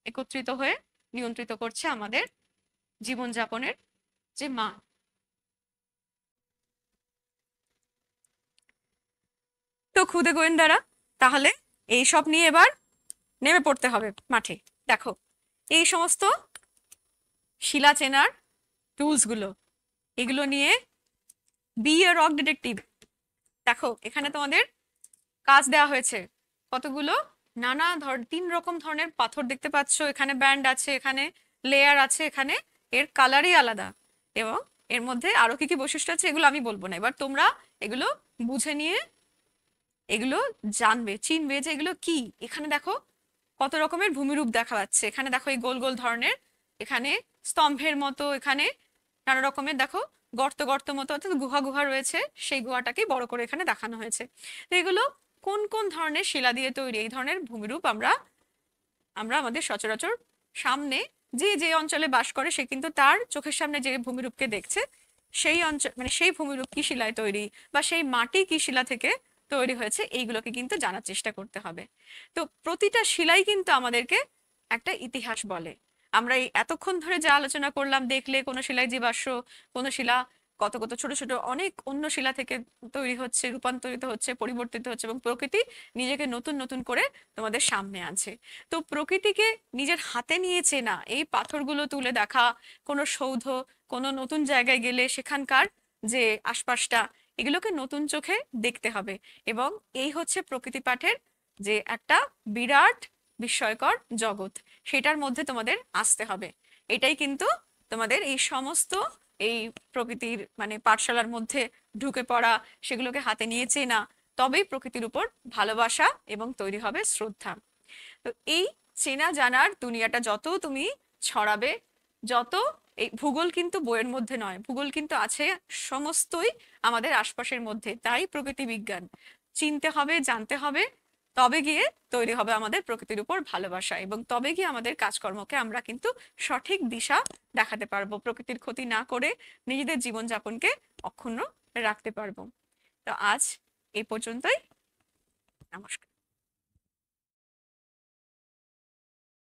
একত্রিত হয়ে নিয়ন্ত্রিত করছে আমাদের জীবনযাপনের যে মান। তো খুদে গোয়েন্দারা, তাহলে এই সব নিয়ে এবার নেমে পড়তে হবে মাঠে। দেখো এই সমস্ত শিলা চেনার টুলস গুলো, এগুলো নিয়ে বি এ রক ডিটেকটিভ। দেখো এখানে তোমাদের কাজ দেওয়া হয়েছে কতগুলো, নানা 3 রকম ধরনের পাথর দেখতে পাচ্ছ। এখানে ব্যান্ড আছে, এখানে লেয়ার আছে, এখানে এর কালারই আলাদা, এবং এর মধ্যে আরো কি কি বৈশিষ্ট্য আছে এগুলো আমি বলবো না। এবার তোমরা এগুলো বুঝে নিয়ে এগুলো জানবে, চিনবে যে এগুলো কি। এখানে দেখো কত রকমের ভূমিরূপ দেখা যাচ্ছে। এখানে দেখো এই গোল গোল ধরনের, এখানে স্তম্ভের মতো, এখানে নানা রকমের দেখো গর্ত গর্ত মতো, অর্থাৎ গুহা গুহা রয়েছে, সেই গুহাটাকে বড় করে এখানে দেখানো হয়েছে। তো এগুলো কোন কোন ধরনের শিলা দিয়ে তৈরি, এই ধরনের ভূমিরূপ আমরা আমরা আমাদের সচরাচর সামনে যে যে অঞ্চলে বাস করে সে কিন্তু তার চোখের সামনে যে ভূমিরূপকে দেখছে, সেই অঞ্চল মানে সেই ভূমিরূপ কি শিলায় তৈরি বা সেই মাটি কি শিলা থেকে তৈরি হয়েছে, এইগুলোকে কিন্তু জানার চেষ্টা করতে হবে। তো প্রতিটা শিলাই কিন্তু আমাদেরকে একটা ইতিহাস বলে। আমরা এই এতক্ষণ ধরে যা আলোচনা করলাম, দেখলে কোনো শিলায় জীবাশ্ম, কোনো শিলা কত কত ছোট ছোট অনেক অন্য শিলা থেকে তৈরি হচ্ছে, রূপান্তরিত হচ্ছে, পরিবর্তিত হচ্ছে, এবং প্রকৃতি নিজেকে নতুন নতুন করে তোমাদের সামনে আনছে। তো প্রকৃতিকে নিজের হাতে নিয়ে চেনা, এই পাথরগুলো তুলে দেখা, কোনো সৌধ, কোনো নতুন জায়গায় গেলে সেখানকার যে আশপাশটা, এগুলোকে নতুন চোখে দেখতে হবে। এবং এই হচ্ছে প্রকৃতি পাঠের যে একটা বিরাট বিস্ময়কর জগৎ, সেটার মধ্যে তোমাদের আসতে হবে। এটাই কিন্তু তোমাদের এই সমস্ত এই প্রকৃতির মানে পাঠশালার মধ্যে ঢুকে পড়া, সেগুলোকে হাতে নিয়ে চেনা, তবেই প্রকৃতির উপর ভালোবাসা এবং তৈরি হবে শ্রদ্ধা। তো এই চেনা জানার দুনিয়াটা যত তুমি ছড়াবে, যত এই ভূগোল কিন্তু বইয়ের মধ্যে নয়, ভূগোল কিন্তু আছে সমস্তই আমাদের আশপাশের মধ্যে। তাই প্রকৃতি বিজ্ঞান চিনতে হবে, জানতে হবে, তবে গিয়ে তৈরি হবে আমাদের প্রকৃতির উপর ভালোবাসা, এবং তবে গিয়ে আমাদের কাজকর্মকে আমরা কিন্তু সঠিক দিশা দেখাতে পারবো, প্রকৃতির ক্ষতি না করে নিজেদের জীবনযাপনকে অক্ষুণ্ণ রাখতে পারবো। তো আজ এই পর্যন্তই। নমস্কার।